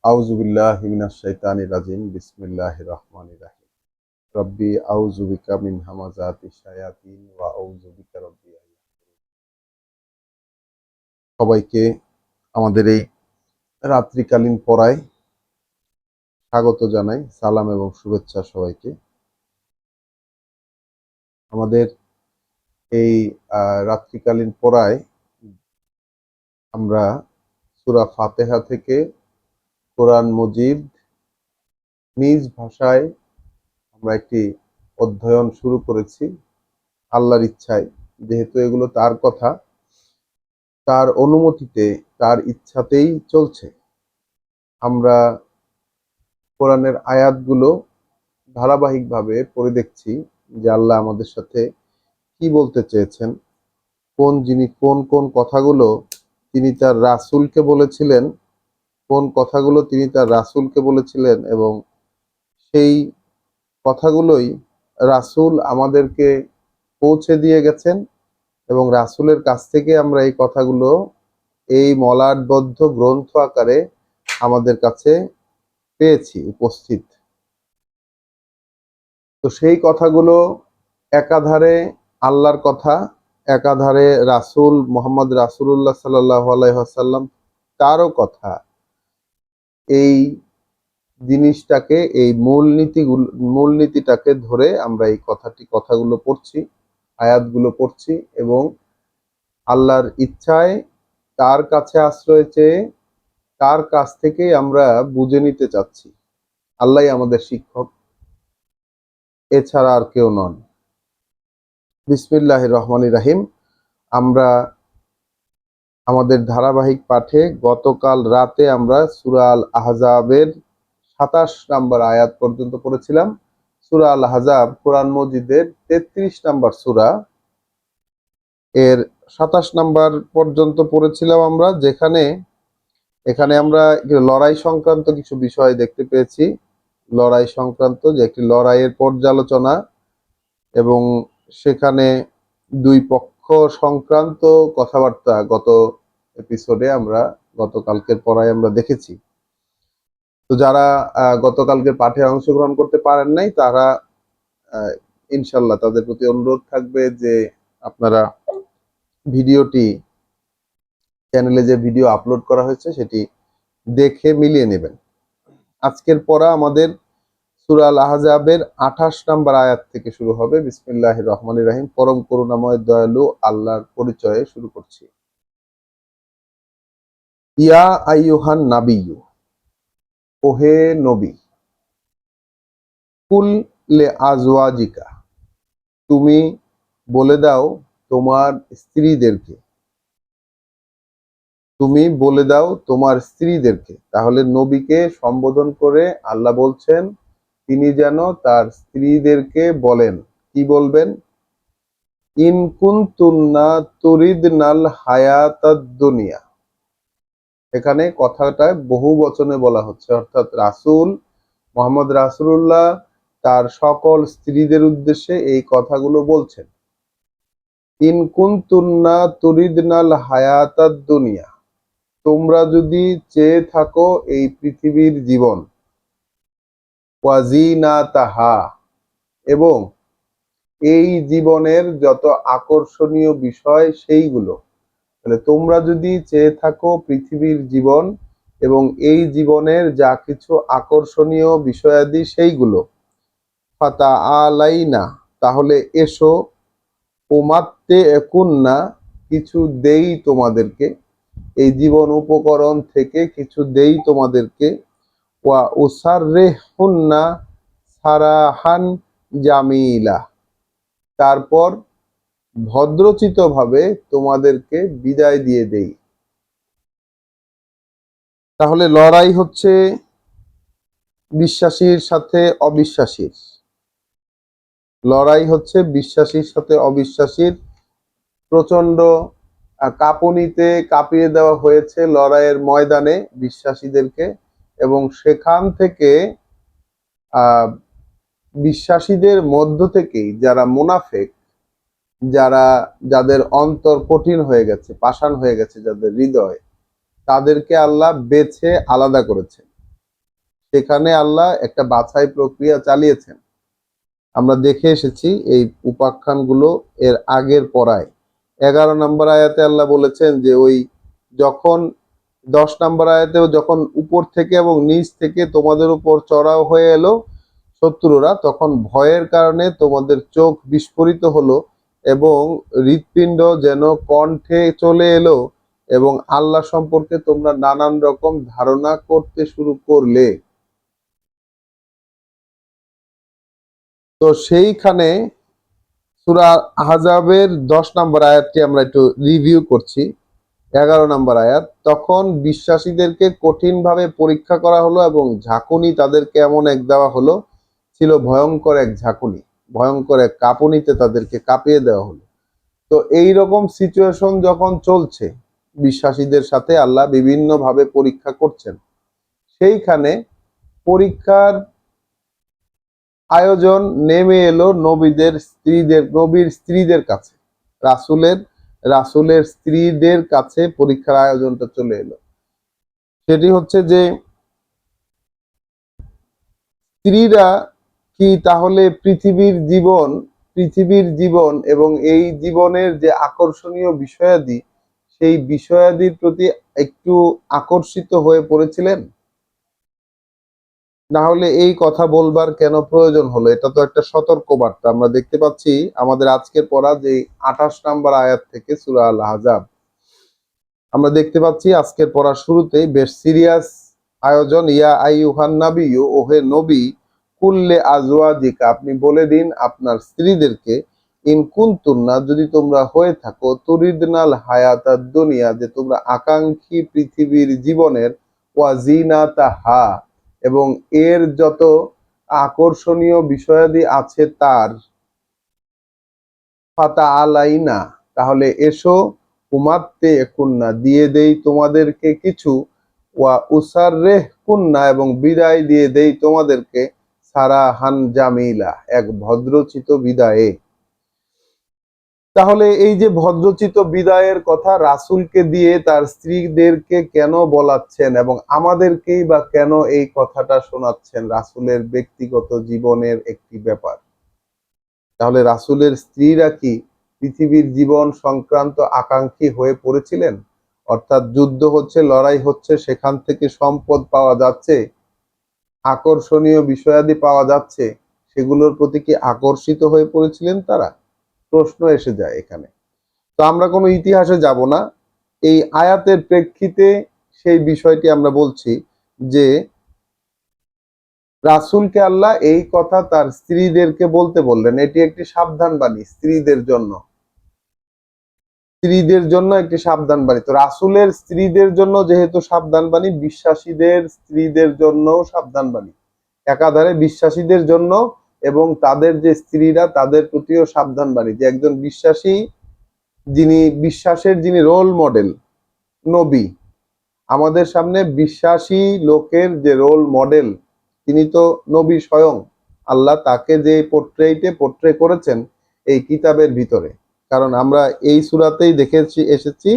আউযু বিল্লাহি মিনাশ শাইতানির রাজিম। বিসমিল্লাহির রহমানির রহিম। রব্বি আউযু বিকা মিন হামাযাতিশ শায়াতিন ওয়া আউযু বিকা রব্বি আন ইয়াহদুরুন। সবাইকে আমাদের এই রাত্রিকালীন পড়ায় স্বাগত জানাই। সালাম এবং শুভেচ্ছা সবাইকে। আমাদের এই রাত্রিকালীন পড়ায় আমরা সূরা ফাতিহা থেকে কোরআন মজিদ নিজ ভাষায় আমরা একটি অধ্যয়ন শুরু করেছি আল্লাহর ইচ্ছায়। যেহেতু এগুলো তার কথা, তার অনুমতিতে, তার ইচ্ছাতেই চলছে। আমরা কোরআনের আয়াতগুলো ধারাবাহিকভাবে পড়ে দেখছি যে আল্লাহ আমাদের সাথে কি বলতে চেয়েছেন, কোন কোন কথাগুলো তিনি তার রাসূলকে বলেছিলেন, কোন কথাগুলো তিনি তার রাসূলকে বলেছিলেন এবং সেই কথাগুলোই রাসূল আমাদেরকে পৌঁছে দিয়ে গেছেন এবং রাসূলের কাছ থেকে আমরা এই কথাগুলো এই মলাটবদ্ধ গ্রন্থ আকারে আমাদের কাছে পেয়েছি উপস্থিত। তো সেই কথাগুলো একাধারে আল্লাহর কথা, একাধারে রাসূল মুহাম্মদ রাসূলুল্লাহ সাল্লাল্লাহু আলাইহি ওয়াসাল্লাম তারও কথা। এই জিনিসটাকে, এই মূলনীতিটাকে ধরে আমরা এই কথাগুলো পড়ছি, আয়াতগুলো পড়ছি এবং আল্লাহর ইচ্ছায় তার কাছে আশ্রয় চেয়ে তার কাছ থেকেই আমরা বুঝে নিতে চাচ্ছি। আল্লাহই আমাদের শিক্ষক, এছাড়া আর কেউ নন। বিসমিল্লাহির রহমানির রহিম। আমরা আমাদের ধারাবাহিক পাঠে গতকাল রাতে আমরা সূরা আল আহজাবের ২৭ নম্বর আয়াত পর্যন্ত পড়েছিলাম। সূরা আল আহজাব কোরআন মজিদের ৩৩ নম্বর সূরা, এর ২৭ নম্বর পর্যন্ত পড়েছিলাম আমরা, এখানে আমরা লড়াই সংক্রান্ত কিছু বিষয় দেখতে পেয়েছি। লড়াই সংক্রান্ত যে একটি লড়াইয়ের পর্যালোচনা এবং সেখানে দুই পক্ষ সংক্রান্ত কথাবার্তা গত এপিসোডে আমরা গতকালকের পড়ায় আমরা দেখেছি। তো যারা গতকালকের পাঠে অংশগ্রহণ করতে পারেন নাই তারা ইনশাল্লাহ তাদের প্রতি অনুরোধ থাকবে যে আপনারা ভিডিওটি, চ্যানেলে যে ভিডিও আপলোড করা হয়েছে সেটি দেখে মিলিয়ে নেবেন। আজকের পড়া আমাদের সূরা আল আহজাবের ২৮ নম্বর আয়াত থেকে শুরু হবে। বিসমিল্লাহির রহমানির রহিম। পরম করুণাময় দয়ালু আল্লাহর পরিচয়ে শুরু করছি। ইয়া আইয়ুহান নাবিয়্যু, ওহে নবী, কুল লে আজওয়াজিকা, তুমি বলে দাও তোমার স্ত্রীদেরকে, তুমি বলে দাও তোমার স্ত্রীদেরকে। তাহলে নবীকে সম্বোধন করে আল্লাহ বলছেন তিনি যেন তার স্ত্রীদেরকে বলেন। কি বলবেন? ইন কুনতুন্না তুরিদনাল হায়াতাদ দুনিয়া। এখানে কথাটায় বহু বচনে বলা হচ্ছে, অর্থাৎ রাসূল মুহাম্মদ রাসূলুল্লাহ তার সকল স্ত্রীদের উদ্দেশ্যে এই কথাগুলো বলছেন। ইন কুনতুন্না তুরিদনাল হায়াতাদ দুনিয়া, তোমরা যদি চেয়ে থাকো এই পৃথিবীর জীবন, ওয়াজিনাতাহা, এবং এই জীবনের যত আকর্ষণীয় বিষয় সেইগুলো, তাহলে তোমরা যদি চেয়ে থাকো পৃথিবীর জীবন এবং এই জীবনের যা কিছু আকর্ষণীয় বিষয়াদি সেইগুলো, ফাতা আলাইনা, তাহলে এসো, ওমাত্তে একুন্না, কিছু দেই তোমাদেরকে, এই জীবন উপকরণ থেকে কিছু দেই তোমাদেরকে, ওয়া উসাররিহুন্না সারাহান জামিলা, তারপর ভদ্রচিতভাবে তোমাদেরকে বিদায় দিয়ে দেই। তাহলে লড়াই হচ্ছে বিশ্বাসীর সাথে অবিশ্বাসীর, লড়াই হচ্ছে বিশ্বাসীর সাথে অবিশ্বাসীর। প্রচন্ড কাঁপুনিতে কাঁপিয়ে দেওয়া হয়েছে লড়াইয়ের ময়দানে বিশ্বাসীদেরকে, এবং সেখান থেকে বিশ্বাসীদের মধ্য থেকেই যারা মুনাফিক, যাদের অন্তর কঠিন হয়ে গেছে, পাষাণ হয়ে গেছে যাদের হৃদয়, তাদেরকে আল্লাহ বেছে আলাদা করেছেন। সেখানে আল্লাহ একটা বাছাই প্রক্রিয়া চালিয়েছেন। আমরা দেখে এসেছি এই উপাখ্যানগুলো এর আগের পড়ায়। 11 নম্বর আয়াতে আল্লাহ বলেছেন যে ওই যখন 10 নম্বর আয়াতেও যখন উপর থেকে এবং নিচ থেকে তোমাদের উপর চড়াও হয়ে এলো শত্রুরা, তখন ভয়ের কারণে তোমাদের চোখ বিস্ফোরিত হলো এবং হৃৎপিণ্ড যেন কণ্ঠে চলে এলো এবং আল্লাহ সম্পর্কে তোমরা নানান রকম ধারণা করতে শুরু করলে। তো সেইখানে সূরা আহজাবের 10 নম্বর আয়াতটি আমরা একটু রিভিউ করছি। 11 নম্বর আয়াত, তখন বিশ্বাসীদেরকে কঠিনভাবে পরীক্ষা করা হলো এবং ঝাঁকুনি তাদেরকে এমন এক দেওয়া হলো, ছিল ভয়ঙ্কর এক ঝাঁকুনি, ভয়ঙ্কর এক কাঁপুনিতে তাদেরকে কাঁপিয়ে দেওয়া হলো। তো এই রকম সিচুয়েশন যখন চলছে, বিশ্বাসীদের সাথে আল্লাহ বিভিন্নভাবে পরীক্ষা করছেন। সেইখানে পরীক্ষার আয়োজন নেমে এলো নবীর স্ত্রীদের কাছে, রাসূলের স্ত্রীদের কাছে পরীক্ষার আয়োজনটা চলে এলো। সেটি হচ্ছে যে স্ত্রীরা কি তাহলে পৃথিবীর জীবন এবং এই জীবনের যে আকর্ষণীয় বিষয়াদি, সেই বিষয়াদির প্রতি একটু আকর্ষিত হয়ে পড়েছিলেন? না হলে এই কথা বলবার কেন প্রয়োজন হলো? এটা তো একটা সতর্ক বার্তা। আমরা দেখতে পাচ্ছি আমাদের আজকের পড়া যে 28 নম্বর আয়াত থেকে সূরা আল আহজাব, আমরা দেখতে পাচ্ছি আজকের পড়ার শুরুতেই বেশ সিরিয়াস আয়োজন। ইয়া আইয়ুহান নাবিয়্যু, ওহে নবী, কুল্লে আজওয়াজিকা, আপনি বলে দিন আপনার স্ত্রীদেরকে, ইন কুনতুন্না, যদি তোমরা হয়ে থাকো, তুরিদনাল হায়াতাদ দুনিয়া, যে তোমরা আকাঙ্ক্ষী পৃথিবীর জীবনের, ওয়া জিনাতাহা, এবং এর যত আকর্ষণীয় বিষয়াদি আছে তার, ফাতা আলাইনা, তাহলে এসো, উমাত্তে কুন্না, দিয়ে দেই তোমাদেরকে কিছু, ওয়া উসাররেহ কুন্না, এবং বিদায় দিয়ে দেই তোমাদেরকে, সারাহান জামিলা, এক ভদ্রচিত বিদায়ে। তাহলে এই যে ভদ্রচিত বিদায়ের কথা রাসূলকে দিয়ে তার স্ত্রীদেরকে কেন বলাচ্ছেন এবং আমাদেরকেই বা কেন এই কথাটা শোনাচ্ছেন? রাসূলের ব্যক্তিগত জীবনের একটি ব্যাপার। তাহলে রাসূলের স্ত্রীরা কি পৃথিবীর জীবন সংক্রান্ত আকাঙ্ক্ষী হয়ে পড়েছিলেন? অর্থাৎ যুদ্ধ হচ্ছে, লড়াই হচ্ছে, সেখান থেকে সম্পদ পাওয়া যাচ্ছে, আকর্ষণীয় বিষয়াদি পাওয়া যাচ্ছে, সেগুলোর প্রতি কি আকর্ষিত হয়ে পড়েছিলেন তারা? প্রশ্ন এসে যায় এখানে। তো আমরা কোনো ইতিহাসে যাব না, এই আয়াতের প্রেক্ষিতে সেই বিষয়টি আমরা বলছি যে রাসূলকে আল্লাহ এই কথা তার স্ত্রীদেরকে বলতে বললেন। এটি একটি সাবধান বাণী স্ত্রীদের জন্য একটি সাবধান বাণী। তো রাসূলের স্ত্রীদের জন্য যেহেতু সাবধান বাণী, বিশ্বাসীদের স্ত্রীদের জন্যও সাবধান বাণী। একাধারে বিশ্বাসীদের জন্য এবং তাদের যে স্ত্রীরা তাদের প্রতিও সাবধান বাণী, যে একজন বিশ্বাসী, যিনি রোল মডেল, নবী, আমাদের সামনে বিশ্বাসী লোকের যে রোল মডেল, তিনি তো নবী স্বয়ং। আল্লাহ তাকে যে পোট্রে করেছেন এই কিতাবের ভিতরে। কারণ আমরা এই সূরাতেই দেখেছি এসেছি,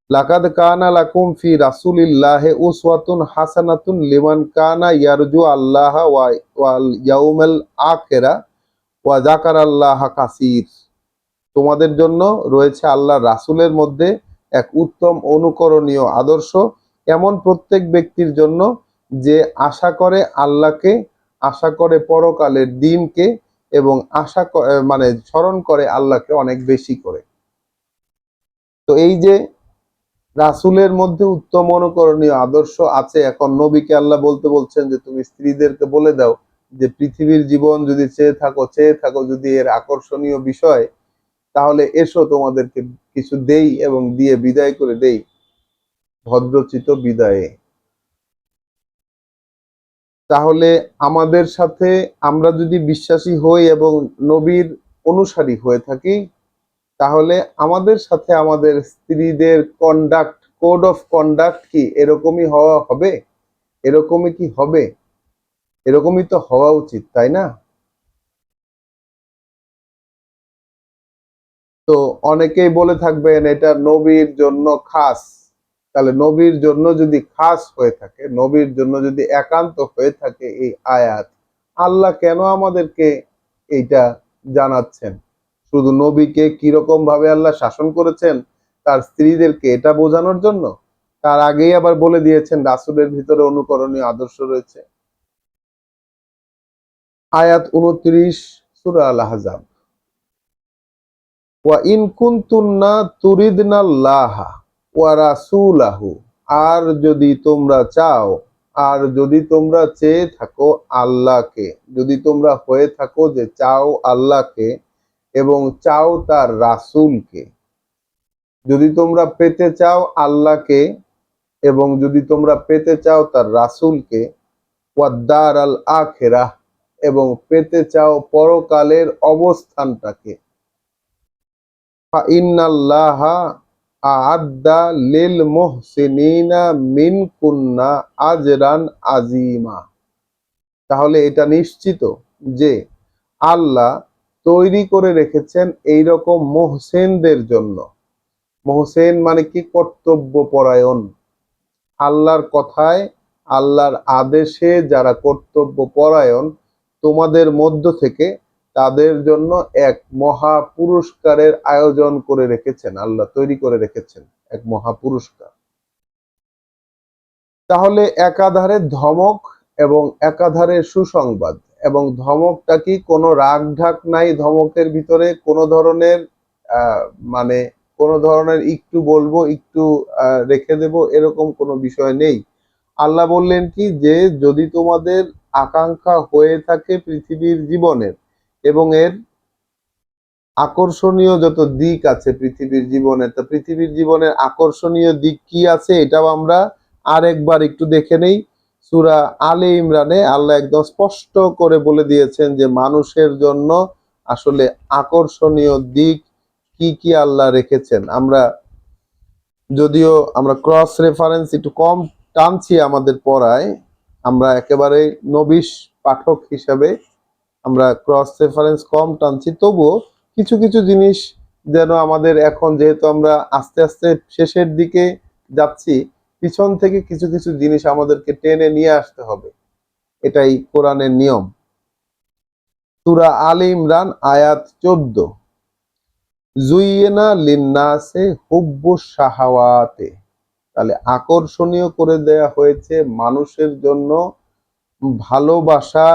লাকাদ কানা লাকুম ফি রাসূলিল্লাহি উসওয়াতুন হাসানাতুন লিমান কানা ইয়ারজু আল্লাহ ওয়াল ইয়াউমাল আখিরা ওয়া যাকারাল্লাহা কাসীর। তোমাদের জন্য রয়েছে আল্লাহর রাসূলের মধ্যে এক উত্তম অনুকরণীয় আদর্শ, এমন প্রত্যেক ব্যক্তির জন্য যে আশা করে আল্লাহকে, আশা করে পরকালের দিনকে, এবং মানে স্মরণ করে আল্লাহকে অনেক বেশি করে। তো এই যে রাসূলের মধ্যে উত্তম অনুকরণীয় আদর্শ আছে, এখন নবীকে আল্লাহ বলতে বলছেন যে তুমি স্ত্রীদেরকে বলে দাও যে পৃথিবীর জীবন যদি চেয়ে থাকো যদি এর আকর্ষণীয় বিষয়, তাহলে এসো, তোমাদেরকে কিছু দেই এবং দিয়ে বিদায় করে দেই ভদ্রচিত বিদায়ে। তাহলে আমাদের সাথে, আমরা যদি বিশ্বাসী হই এবং নবীর অনুসারী হয়ে থাকি, তাহলে আমাদের সাথে আমাদের স্ত্রীদের কোড অফ কন্ডাক্ট কি এরকমই হওয়া হবে? এরকমই কি হবে? এরকমই তো হওয়া উচিত, তাই না? তো অনেকেই বলে থাকবেন এটা নবীর জন্য খাস, তাহলে নবীর জন্য যদি খাস হয়ে থাকে, নবীর জন্য যদি একান্ত হয়ে থাকে এই আয়াত, আল্লাহ কেন আমাদেরকে এইটা জানাচ্ছেন? শুধু নবীকে কিরকম ভাবে আল্লাহ শাসন করেছেন তার স্ত্রীদেরকে এটা বোঝানোর জন্য? তার আগেই আবার বলে দিয়েছেন রাসূলের ভিতরে অনুকরণীয় আদর্শ রয়েছে। আয়াত 29 সূরা আল আহজাব, ওয়া ইন কুনতুন্না তুরিদনাল্লাহা ওয়া রাসূলাহু, আর যদি তোমরা চাও, আর যদি তোমরা চেয়ে থাকো আল্লাহকে, যদি তোমরা হয়ে থাকো যে চাও আল্লাহকে এবং চাও তার রাসূলকে, যদি তোমরা পেতে চাও আল্লাহকে এবং যদি তোমরা পেতে চাও তার রাসূলকে, ওয়াদ-দার আল আখিরাহ, এবং পেতে চাও পরকালের অবস্থানটাকে, ফাইন্নাল্লাহা আ'আদ্দা লিল মুহসিনিনা মিনকুন্না আজরান আযীমা, তাহলে এটা নিশ্চিত যে আল্লাহ তৈরি করে রেখেছেন এইরকম মুহসিনদের জন্য। মুহসিন মানে কি? কর্তব্য পরায়ণ, আল্লাহর কথায় আল্লাহর আদেশে যারা কর্তব্য পরায়ণ তোমাদের মধ্য থেকে, তাদের জন্য এক মহা পুরস্কারের আয়োজন করে রেখেছেন, আল্লাহ তৈরি করে রেখেছেন এক মহা পুরস্কার। তাহলে একাধারে ধমক এবং একাধারে সুসংবাদ। এবং ধমকটা কি? কোনো রাগ ঢাক নাই ধমকের ভিতরে, কোনো ধরনের মানে কোনো ধরনের একটু বলবো একটু রেখে দেব এরকম কোনো বিষয় নেই। আল্লাহ বললেন কি, যে যদি তোমাদের আকাঙ্ক্ষা হয়ে থাকে পৃথিবীর জীবনের এবং এর আকর্ষণীয় যত দিক আছে পৃথিবীর জীবনে, তা পৃথিবীর জীবনের আকর্ষণীয় দিক কি আছে এটাও আমরা আরেকবার একটু দেখে নেই। সূরা আলে ইমরানে আল্লাহ একদম স্পষ্ট করে বলে দিয়েছেন যে মানুষের জন্য আসলে আকর্ষণীয় দিক কি কি আল্লাহ রেখেছেন। যদিও আমরা ক্রস রেফারেন্স একটু কম টানছি আমাদের পড়ায়, আমরা একেবারে নবিশ পাঠক হিসাবে আমরা ক্রস রেফারেন্স কম টানছি, তবুও কিছু কিছু জিনিস যেন আমাদের, এখন যেহেতু আমরা আস্তে আস্তে শেষের দিকে যাচ্ছি, পিছন থেকে কিছু কিছু জিনিস আমাদেরকে টেনে নিয়ে আসতে হবে, এটাই কোরআনের নিয়ম। সূরা আলে ইমরান আয়াত 14, জুইয়েনা লিন্নাসে হুব্বুস শাহাওয়াতে, তাহলে আকর্ষণীয় করে দেয়া হয়েছে মানুষের জন্য ভালোবাসা,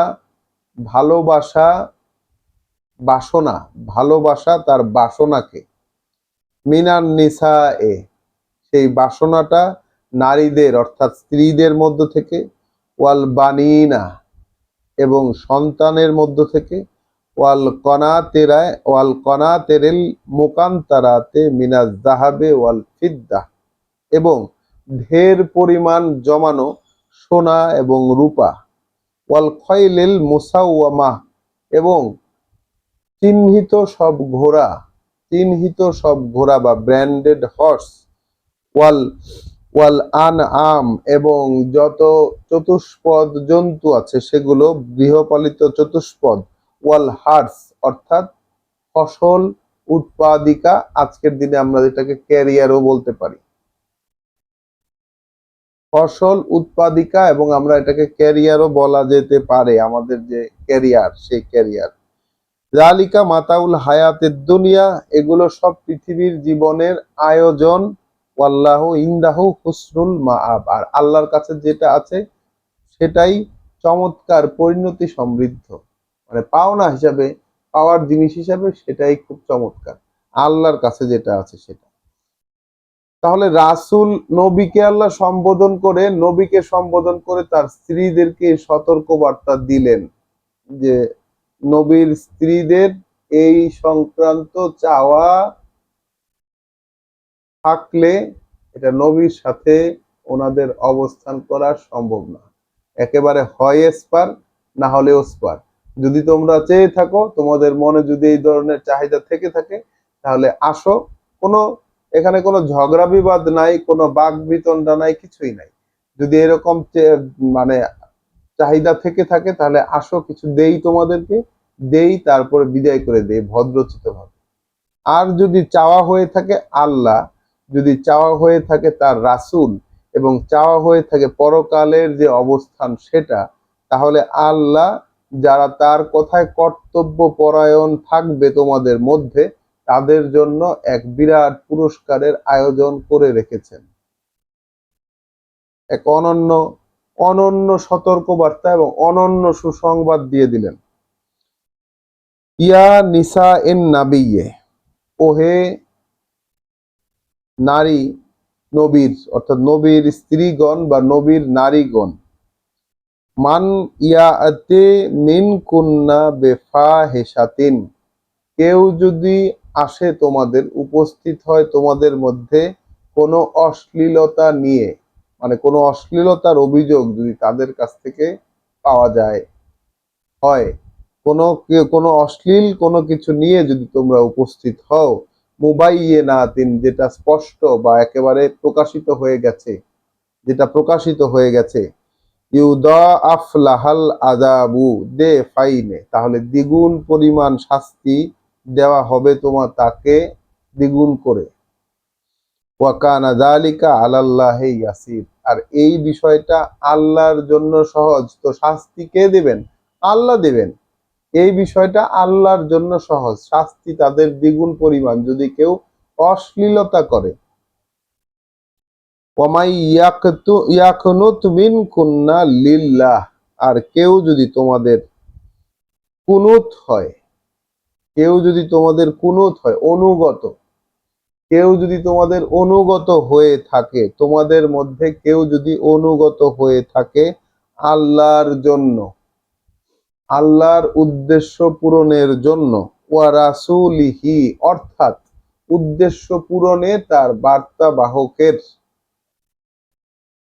ভালোবাসা বাসনা, ভালোবাসা তার বাসনাকে, মিনান নিসা এ, সেই বাসনাটা নারীদের অর্থাৎ স্ত্রীদের মধ্য থেকে, ওয়াল বানিনা, এবং সন্তানের মধ্য থেকে, ওয়াল কনাতেরেল মুকান্তারাতে মিনাজ যাহাবে ওয়াল ফিদ্দা, এবং ঢের পরিমাণ জমানো সোনা এবং রূপা, ওয়াল খয়লিল মুসাওয়ামা, এবং চিহ্নিত সব ঘোড়া, চিহ্নিত সব ঘোড়া বা ব্র্যান্ডেড হর্স, ওয়াল ওয়াল আনআম, এবং যত চতুষ্পদ জন্তু আছে সেগুলো, গৃহপালিত চতুষ্পদ, ওয়াল হার্স অর্থাৎ ফসল উৎপাদিকা, আজকের দিনে আমরা যেটাকে ক্যারিয়ারও বলতে পারি, ফসল উৎপাদিকা, এবং আমরা এটাকে ক্যারিয়ারও বলা যেতে পারে, আমাদের যে ক্যারিয়ার সেই ক্যারিয়ার। জালিকা মাতাউল হায়াতের দুনিয়া, এগুলো সব পৃথিবীর জীবনের আয়োজন, ওয়াল্লাহু ইনদাহু হুসনুল মাআব, আর আল্লাহর কাছে যেটা আছে সেটাই চমৎকার পরিণতি সমৃদ্ধ, মানে পাওনা হিসাবে, পাওয়ার জিনিস হিসাবে সেটাই খুব চমৎকার, আল্লাহর কাছে যেটা আছে সেটা। তাহলে রাসূল, নবীকে আল্লাহ নবীকে সম্বোধন করে তার স্ত্রীদেরকে সতর্ক বার্তা দিলেন যে নবীর স্ত্রীদের এই সংক্রান্ত চাওয়া থাকলে এটা নবীর সাথে ওনাদের অবস্থান করা সম্ভব না, একেবারে হয় এসপার না হলে ওসপার। যদি তোমরা চেয়ে থাকো, তোমাদের মনে যদি এই ধরনের চাহিদা থেকে থাকে, তাহলে আসো, কোনো এখানে কোনো ঝগড়া বিবাদ নাই, কোনো বাক বিতণ্ডা নাই, কিছুই নাই। যদি এরকম মানে চাহিদা থেকে থাকে তাহলে আসো, কিছু দেই তোমাদেরকে, দেই তারপরে বিদায় করে দেই ভদ্রচিত ভাবে। আর যদি চাওয়া হয়ে থাকে আল্লাহ, যদি চাওয়া হয়ে থাকে তার রাসূল এবং চাওয়া হয়ে থাকে পরকালের যে অবস্থান সেটা, তাহলে আল্লাহ যারা তার কথায় কর্তব্য পরায়ণ থাকবে তোমাদের মধ্যে, তাদের জন্য এক বিরাট পুরস্কারের আয়োজন করে রেখেছেন। এক অনন্য অনন্য সতর্কবার্তা এবং অনন্য সুসংবাদ দিয়ে দিলেন। ইয়া নিসা এন নাবিয়ে, ওহে নারী নবীর, অর্থাৎ নবীর স্ত্রীগণ বা নবীর নারীগণ, মান ইয়াতে মিন কুন্না বেফাহিশাতিন, কেউ যদি আসে তোমাদের, উপস্থিত হয় তোমাদের মধ্যে কোনো অশ্লীলতা নিয়ে, মানে কোনো অশ্লীলতার অভিযোগ যদি তাদের কাছ থেকে পাওয়া যায়, হয় কোনো অশ্লীল কোনো কিছু নিয়ে যদি তোমরা উপস্থিত হও, মুবাইয়িনাতিন, যেটা স্পষ্ট বা একেবারে প্রকাশিত হয়ে গেছে, যেটা প্রকাশিত হয়ে গেছে, ইউদাআফ লাহাল আযাবু দে ফাইনে, তাহলে দ্বিগুণ পরিমাণ শাস্তি দেওয়া হবে তোমার তাকে, দ্বিগুণ করে। ওয়া কানা যালিকা আলাল্লাহি ইয়াসির, আর এই বিষয়টা আল্লাহর জন্য সহজ। তো শাস্তি কে দিবেন? আল্লাহ দিবেন। এই বিষয়টা আল্লাহর জন্য সহজ, শাস্তি তাদের দ্বিগুণ পরিমাণ যদি কেউ অশ্লীলতা করে। ওয়ামাই ইয়াকনুত মিনকুন্না লিল্লাহ, আর কেউ যদি তোমাদের কুনুত হয়, কেউ যদি তোমাদের কুনুত হয়, অনুগত, কেউ যদি তোমাদের অনুগত হয়ে থাকে, তোমাদের মধ্যে কেউ যদি অনুগত হয়ে থাকে আল্লাহর জন্য, আল্লাহর উদ্দেশ্য পূরণের জন্য, ওয়া রাসূলিহি, অর্থাৎ উদ্দেশ্য পূরণে তার বার্তা বাহকের,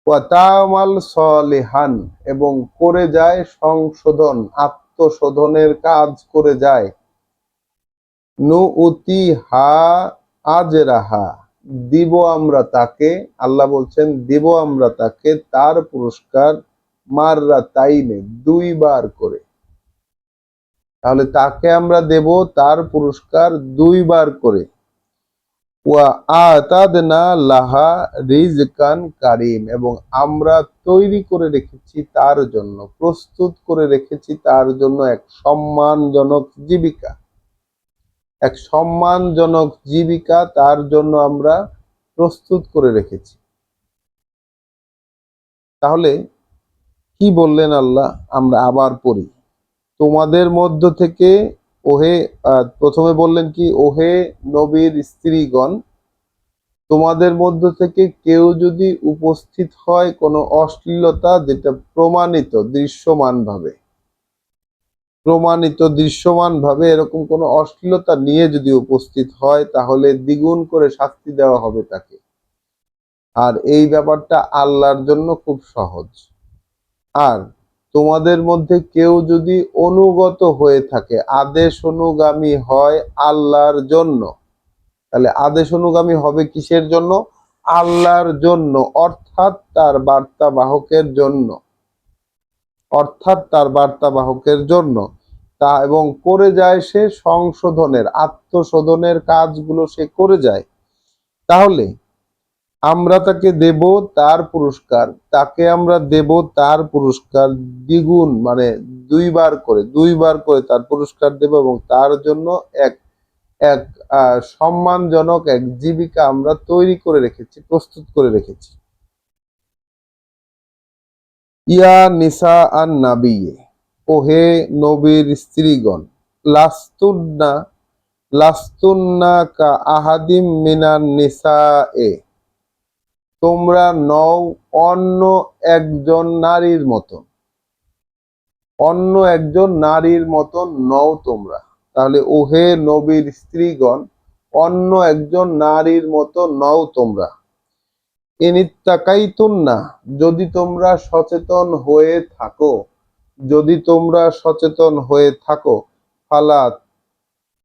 ওয়া তা'মাল সলিহান, এবং করে যায় সংশোধন, আত্মশোধনের কাজ করে যায়, নুউতিহা আজরাহা, দিব আমরা তাকে, আল্লাহ বলছেন দিব আমরা তাকে তার পুরস্কার, মাররাতাইনে, দুইবার করে। তাহলে তাকে আমরা দেব তার পুরস্কার দুইবার করে। ওয়া আতাদনা লাহা রিজকান কারীম, এবং আমরা তৈরি করে রেখেছি তার জন্য, প্রস্তুত করে রেখেছি তার জন্য এক সম্মানজনক জীবিকা, এক সম্মানজনক জীবিকা তার জন্য আমরা প্রস্তুত করে রেখেছি। তাহলে কি বললেন আল্লাহ? আমরা আবার পড়ি। তোমাদের মধ্য থেকে, ওহে, প্রথমে বললেন কি, ওহে নবীর স্ত্রীগণ, তোমাদের মধ্য থেকে কেউ যদি উপস্থিত হয় কোনো অশ্লীলতা, যেটা প্রমাণিত দৃশ্যমান ভাবে এরকম কোনো অশ্লীলতা নিয়ে যদি উপস্থিত হয়, তাহলে দ্বিগুণ করে শাস্তি দেওয়া হবে তাকে। আর এই ব্যাপারটা আল্লাহর জন্য খুব সহজ। আর তোমাদের মধ্যে কেউ যদি অনুগত হয়ে থাকে, আদেশ অনুগামী হয় আল্লাহর জন্য, তাহলে আদেশ অনুগামী হবে কিসের জন্য? আল্লাহর জন্য, অর্থাৎ তার বার্তা বাহকের জন্য, অর্থাৎ তার বার্তা বাহকের জন্য, তা এবং করে যায় সে সংশোধনের, আত্মশোধনের কাজগুলো সে করে যায়, তাহলে আমরা তাকে দেব তার পুরস্কার, তাকে আমরা দেব তার পুরস্কার দ্বিগুণ, মানে দুইবার করে তার পুরস্কার দেব, এবং তার জন্য এক এক সম্মানজনক এক জীবিকা আমরা তৈরি করে রেখেছি, প্রস্তুত করে রেখেছি। ইয়া নিসা আন নাবিয়ে, ওহে নবীর স্ত্রীগণ, লাস্তুন্না লাস্তুন্না কা আহাদিম মিনান নিসায়ে, তোমরা নও অন্য একজন নারীর মতন, অন্য একজন নারীর মতন নও তোমরা। তাহলে ওহে নবীর স্ত্রীগণ, অন্য একজন নারীর মতো নও তোমরা। ইনিত্তাকাইতুন্না, যদি তোমরা সচেতন হয়ে থাকো, যদি তোমরা সচেতন হয়ে থাকো, ফালা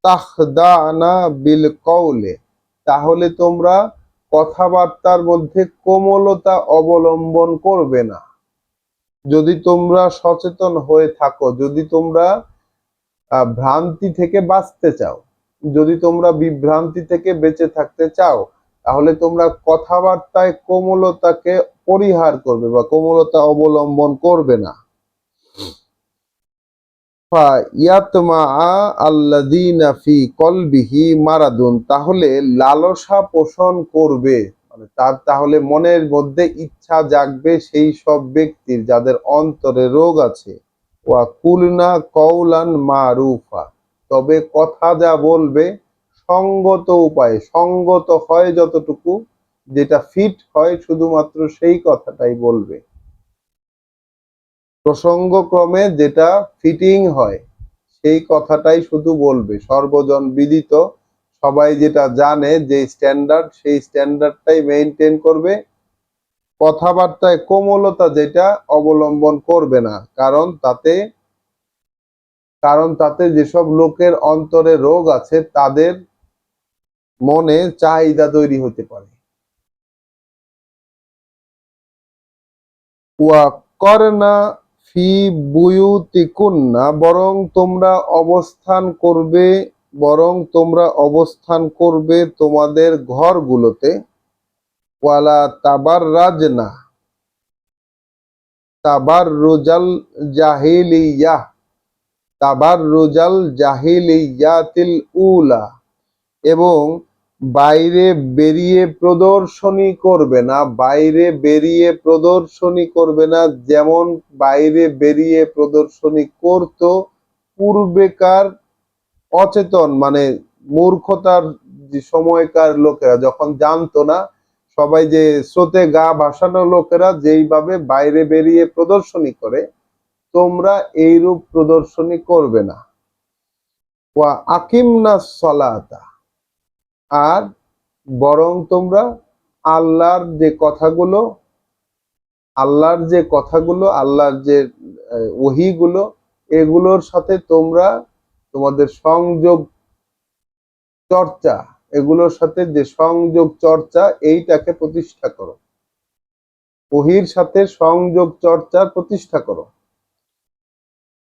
তাখদানা বিল কওলে, তাহলে তোমরা কথাবার্তার মধ্যে কোমলতা অবলম্বন করবে না। যদি তোমরা সচেতন হয়ে থাকো, যদি তোমরা ভ্রান্তি থেকে বাঁচতে চাও, যদি তোমরা বিভ্রান্তি থেকে বেঁচে থাকতে চাও, তাহলে তোমরা কথাবার্তায় কোমলতাকে পরিহার করবে বা কোমলতা অবলম্বন করবে না। তাহলে লালসা পোষণ করবে, মানে তার তাহলে মনের মধ্যে ইচ্ছা জাগবে সেই সব ব্যক্তির যাদের অন্তরে রোগ আছে। ওয়া কুলনা কওলান মারুফা, তবে কথা যা বলবে সঙ্গত উপায়ে, সঙ্গত হয় যতটুকু, যেটা ফিট হয় শুধুমাত্র সেই কথাটাই বলবে, প্রসঙ্গক্রমে যেটা ফিটিং হয় সেই কথাটাই শুধু বলবে। সর্বজন বিদিত, সবাই যেটা জানে যে স্ট্যান্ডার্ড, সেই স্ট্যান্ডার্ডটাই মেইনটেইন করবে। কথাবার্তায় কোমলতা যেটা অবলম্বন করবে না, কারণ তাতে যেসব লোকের অন্তরে রোগ আছে তাদের মনে চাহিদা তৈরি হতে পারে। ওয়া করনা ফি বুয়ুতিকুন্না, বরং তোমরা অবস্থান করবে তোমাদের ঘরগুলোতে। ওয়ালা তাবাররাজনা তাবাররুজাল জাহিলিয়াহ তাবাররুজাল জাহিলিয়াতিল উলা, এবং বাইরে বেরিয়ে প্রদর্শনী করবে না যেমন বাইরে বেরিয়ে প্রদর্শনী করত পূর্বেকার অচেতন, মানে মূর্খতার যে সময়কার লোকেরা, যখন জানতো না, সবাই যে স্রোতে গা ভাসানো লোকেরা যেইভাবে বাইরে বেরিয়ে প্রদর্শনী করে, তোমরা এইরূপ প্রদর্শনী করবে না। ওয়া আকিমনা সলাতা, আর বরং তোমরা আল্লাহর যে কথাগুলো আল্লাহর যে ওহীগুলো, এগুলোর সাথে তোমরা তোমাদের এগুলোর সাথে যে সংযোগ চর্চা, এইটাকে প্রতিষ্ঠা করো। ওহীর সাথে সংযোগ চর্চা প্রতিষ্ঠা করো।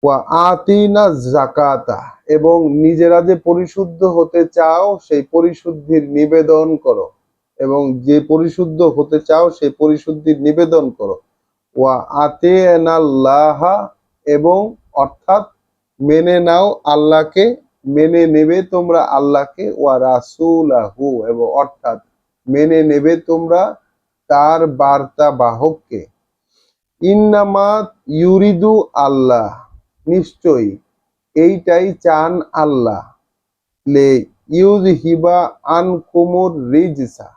ওয়া আতিনা যাকাতা, এবং নিজেরা যে পরিশুদ্ধ হতে চাও সেই পরিশুদ্ধির নিবেদন করো, এবং যে পরিশুদ্ধ হতে চাও সেই পরিশুদ্ধির নিবেদন করো। ওয়া আতিনাল্লাহা, এবং অর্থাৎ মেনে নাও আল্লাহকে, মেনে নেবে তোমরা আল্লাহকে। ওয়া রাসূলাহু, এবং অর্থাৎ মেনে নেবে তোমরা তার বার্তা বাহককে। ইন্নামা ইউরিদু আল্লাহ, নিশ্চয়ই এইটাই চান আল্লাহ, লে ইউযহিবা আনকুমুর রিজসা,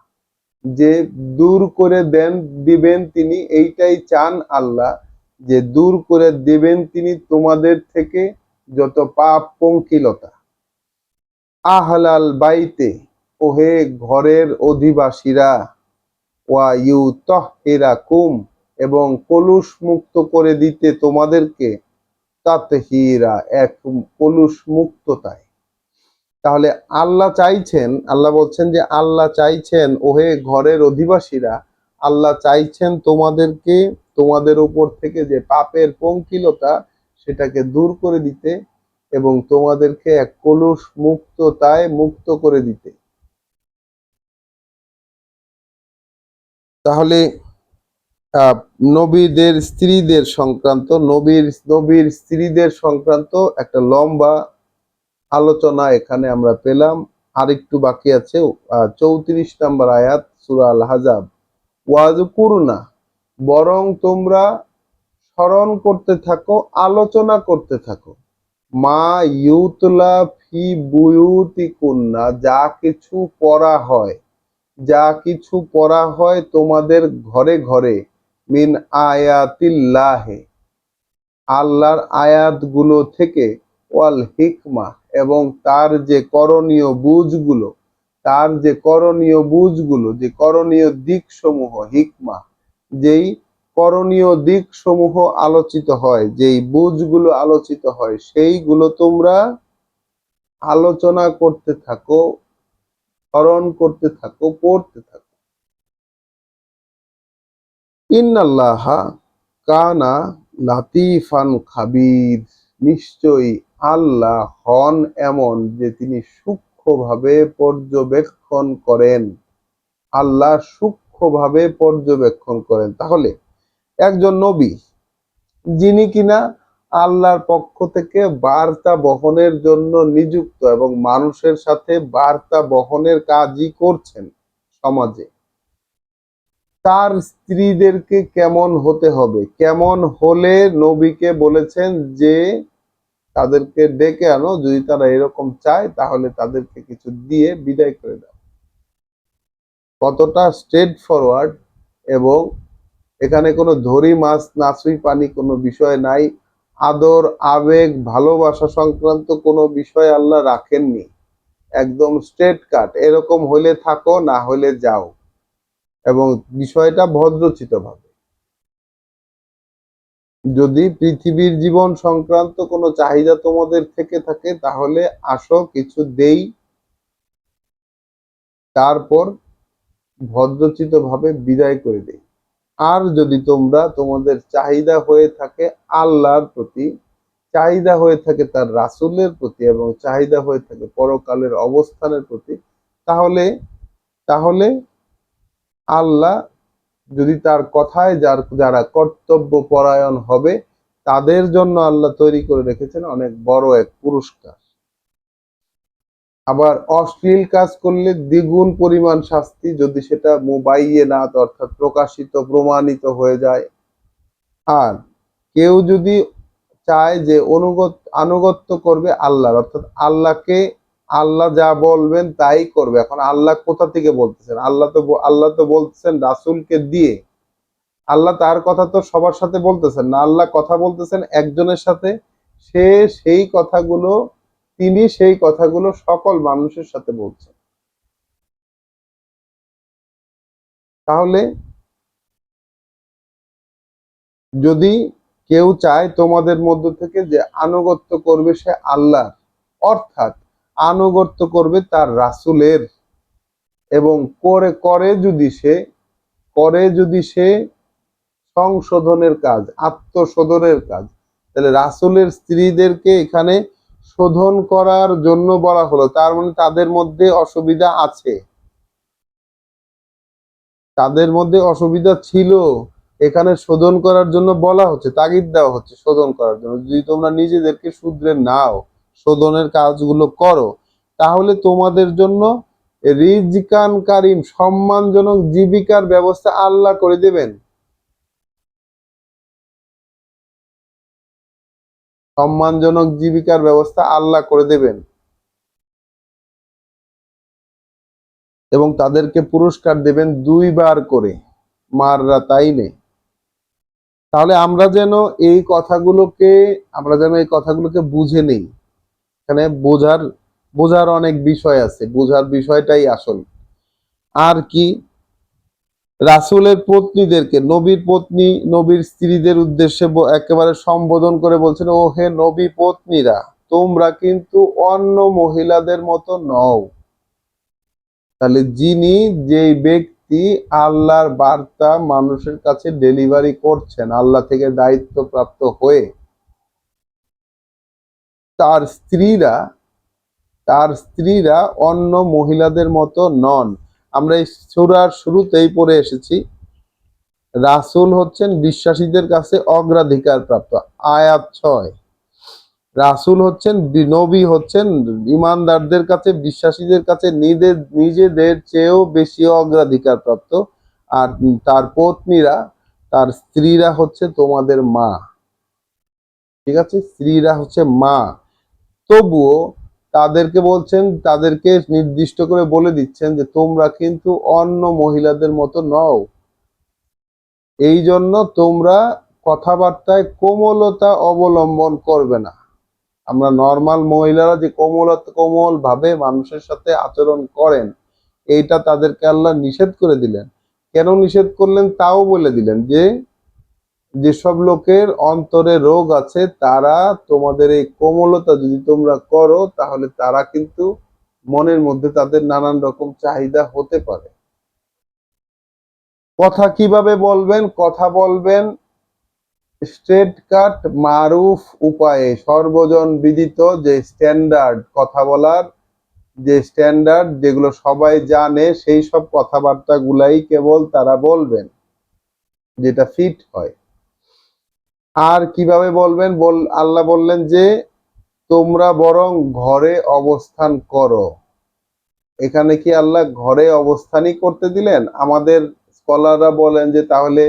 যে দূর করে দিবেন তিনি, এইটাই চান আল্লাহ, যে দূর করে দিবেন তিনি তোমাদের থেকে যত পাপ পঙ্কিলতা। আহলাল বাইতে, ওহে ঘরের অধিবাসীরা। ওয়া ইউতাহহিরাকুম, এবং কলুষ মুক্ত করে দিতে তোমাদেরকে, তাতহীরা, এক কলুষ মুক্ততায়। তাহলে আল্লাহ বলছেন যে আল্লাহ চাইছেন, ওহে ঘরের অধিবাসীরা, আল্লাহ চাইছেন তোমাদেরকে, তোমাদের উপর থেকে যে পাপের পঙ্কিলতা সেটাকে দূর করে দিতে, এবং তোমাদেরকে এক কলুষ মুক্ততায় মুক্ত করে দিতে। তাহলে নবীদের স্ত্রীদের সংক্রান্ত একটা লম্বা আলোচনা এখানে আমরা পেলাম। আরেকটু বাকি আছে, 34 নম্বর আয়াত সূরা আল আহজাব। ওয়াজকুরনা, বরং তোমরা স্মরণ করতে থাকো, আলোচনা করতে থাকো, মা ইউতলা ফি বুয়ুতিকুন্না, যা কিছু পড়া হয় তোমাদের ঘরে ঘরে, মিন আয়াতিল্লাহে, আল্লাহর আয়াতগুলো থেকে, ওয়াল হিকমা, এবং তার যে করণীয় বুঝগুলো, যে করণীয় দিকসমূহ, হিকমা, যেই করণীয় দিকসমূহ আলোচিত হয়, যেই বুঝগুলো আলোচিত হয়, সেইগুলো তোমরা আলোচনা করতে থাকো, স্মরণ করতে থাকো, পড়তে থাকো। ইন্নাল্লাহা কানা লাতিফান খাবির, নিশ্চয়ই আল্লাহ হন এমন যে তিনি সূক্ষ্মভাবে পর্যবেক্ষণ করেন। আল্লাহ সূক্ষ্মভাবে পর্যবেক্ষণ করেন। তাহলে একজন নবী যিনি কিনা আল্লাহর পক্ষ থেকে বার্তা বহনের জন্য নিযুক্ত এবং মানুষের সাথে বার্তা বহনের কাজই করছেন সমাজে, তার স্ত্রীদেরকে কেমন হতে হবে, কেমন হলে নবীকে বলেছেন যে তাদেরকে ডেকে আনো, যদি তারা এরকম চায় তাহলে তাদেরকে কিছু দিয়ে বিদায় করে দাও। কতটা স্ট্রেট ফরওয়ার্ড, এবং এখানে কোনো ধরি মাছ নাচুই পানি কোনো বিষয় নাই। আদর আবেগ ভালোবাসা সংক্রান্ত কোনো বিষয় আল্লাহ রাখেননি, একদম স্ট্রেট কাট, এরকম হইলে থাকো না হইলে যাও, এবং বিষয়টা ভদ্রচিত ভাবে। যদি পৃথিবীর জীবন সংক্রান্ত কোনো চাহিদা তোমাদের থেকে থাকে তাহলে আসো, কিছু দেই, তারপর ভদ্রচিত ভাবে বিদায় করে দেই। আর যদি তোমরা তোমাদের চাহিদা হয়ে থাকে আল্লাহর প্রতি, চাহিদা হয়ে থাকে তার রাসূলের প্রতি, এবং চাহিদা হয়ে থাকে পরকালের অবস্থানের প্রতি, তাহলে তাহলে আল্লাহ যদি তার কথায় যারা কর্তব্য পরায়ণ হবে তাদের জন্য আল্লাহ তৈরি করে রেখেছেন অনেক বড় এক পুরস্কার। আবার অশ্লীল কাজ করলে দ্বিগুণ পরিমাণ শাস্তি, যদি সেটা মুবাইয়েনাত অর্থাৎ প্রকাশিত প্রমাণিত হয়ে যায়। আর কেউ যদি চায় যে আনুগত্য করবে আল্লাহর, অর্থাৎ আল্লাহকে, আল্লাহ যা বলবেন তাই করবে। এখন আল্লাহ কোথা থেকে বলতেছেন? আল্লাহ তো বলতেছেন রাসূলকে দিয়ে। আল্লাহ তার কথা তো সবার সাথে বলতেছেন না, আল্লাহ কথা বলতেছেন একজনের সাথে, সে সেই কথাগুলো তিনি সেই কথাগুলো সকল মানুষের সাথে বলছেন। তাহলে যদি কেউ চায় তোমাদের মধ্য থেকে যে আনুগত্য করবে সে আল্লাহ, অর্থাৎ আনুগত্য করবে তার রাসূলের, এবং করে যদি সে সংশোধনের কাজ, আত্মশোধনের কাজ, তাহলে রাসূলের স্ত্রীদেরকে এখানে শোধন করার জন্য বলা হলো, তার মানে তাদের মধ্যে অসুবিধা আছে, তাদের মধ্যে অসুবিধা ছিল, এখানে শোধন করার জন্য বলা হচ্ছে, তাগিদ দেওয়া হচ্ছে শোধন করার জন্য। যদি তোমরা নিজেদেরকে শুধরে নাও, শোধনের কাজগুলো করো, তাহলে তোমাদের জন্য রিজকান কারিম, সম্মানজনক জীবিকার ব্যবস্থা আল্লাহ করে দেবেন। সম্মানজনক জীবিকার ব্যবস্থা আল্লাহ করে দেবেন, এবং তাদেরকে পুরস্কার দেবেন 2 বার করে, মাররা তাই নেই। তাহলে আমরা যেন এই কথাগুলোকে বুঝে নেই। এখানে বোঝার অনেক বিষয় আছে, বোঝার বিষয়টাই আসল। আর কি, রাসূলের পত্নীদেরকে, নবীর পত্নী নবীর স্ত্রীদের উদ্দেশ্যে একেবারে সম্বোধন করে বলছেন, ও হে নবী পত্নীরা, তোমরা কিন্তু অন্য মহিলাদের মতো নও। তাহলে যেই ব্যক্তি আল্লাহর বার্তা মানুষের কাছে ডেলিভারি করছেন আল্লাহ থেকে দায়িত্বপ্রাপ্ত হয়ে, তার স্ত্রীরা তার স্ত্রীরা অন্য মহিলাদের মতো নন। আমরা এই সূরার শুরুতেই পড়ে এসেছি, রাসূল হচ্ছেন বিশ্বাসীদের কাছে অগ্রাধিকার প্রাপ্ত। আয়াত 6, রাসূল হচ্ছেন, নবী হচ্ছেন ঈমানদারদের কাছে, বিশ্বাসীদের কাছে নিজেদের চেয়েও বেশি অগ্রাধিকার প্রাপ্ত। আর তার পত্নীরা, তার স্ত্রীরা হচ্ছে তোমাদের মা। ঠিক আছে, স্ত্রীরা হচ্ছে মা। তবুও তাদেরকে বলছেন, তাদেরকে নির্দিষ্ট করে বলে দিচ্ছেন যে তোমরা কিন্তু অন্য মহিলাদের মতো নও। এই জন্য তোমরা কথাবার্তায় কোমলতা অবলম্বন করবে না। আমরা নর্মাল মহিলারা যে কোমল ভাবে মানুষের সাথে আচরণ করেন, এইটা তাদেরকে আল্লাহ নিষেধ করে দিলেন। কেন নিষেধ করলেন তাও বলে দিলেন, যেসব লোকের অন্তরে রোগ আছে তারা তোমাদের এই কোমলতা যদি তোমরা করো তাহলে তারা কিন্তু মনের মধ্যে তাদের নানান রকম চাহিদা হতে পারে। কথা কিভাবে বলবেন? কথা বলবেন স্ট্রেট কাট মারুফ উপায়ে, সর্বজন বিদিত যে স্ট্যান্ডার্ড কথা বলার যে স্ট্যান্ডার্ড যেগুলো সবাই জানে সেই সব কথাবার্তা গুলাই কেবল তারা বলবেন, যেটা ফিট হয়। আর কিভাবে বলবেন? আল্লাহ বললেন যে তোমরা বরং ঘরে অবস্থান করো। এখানে কি আল্লাহ ঘরে অবস্থানই করতে দিলেন? আমাদের স্কলাররা বলেন যে তাহলে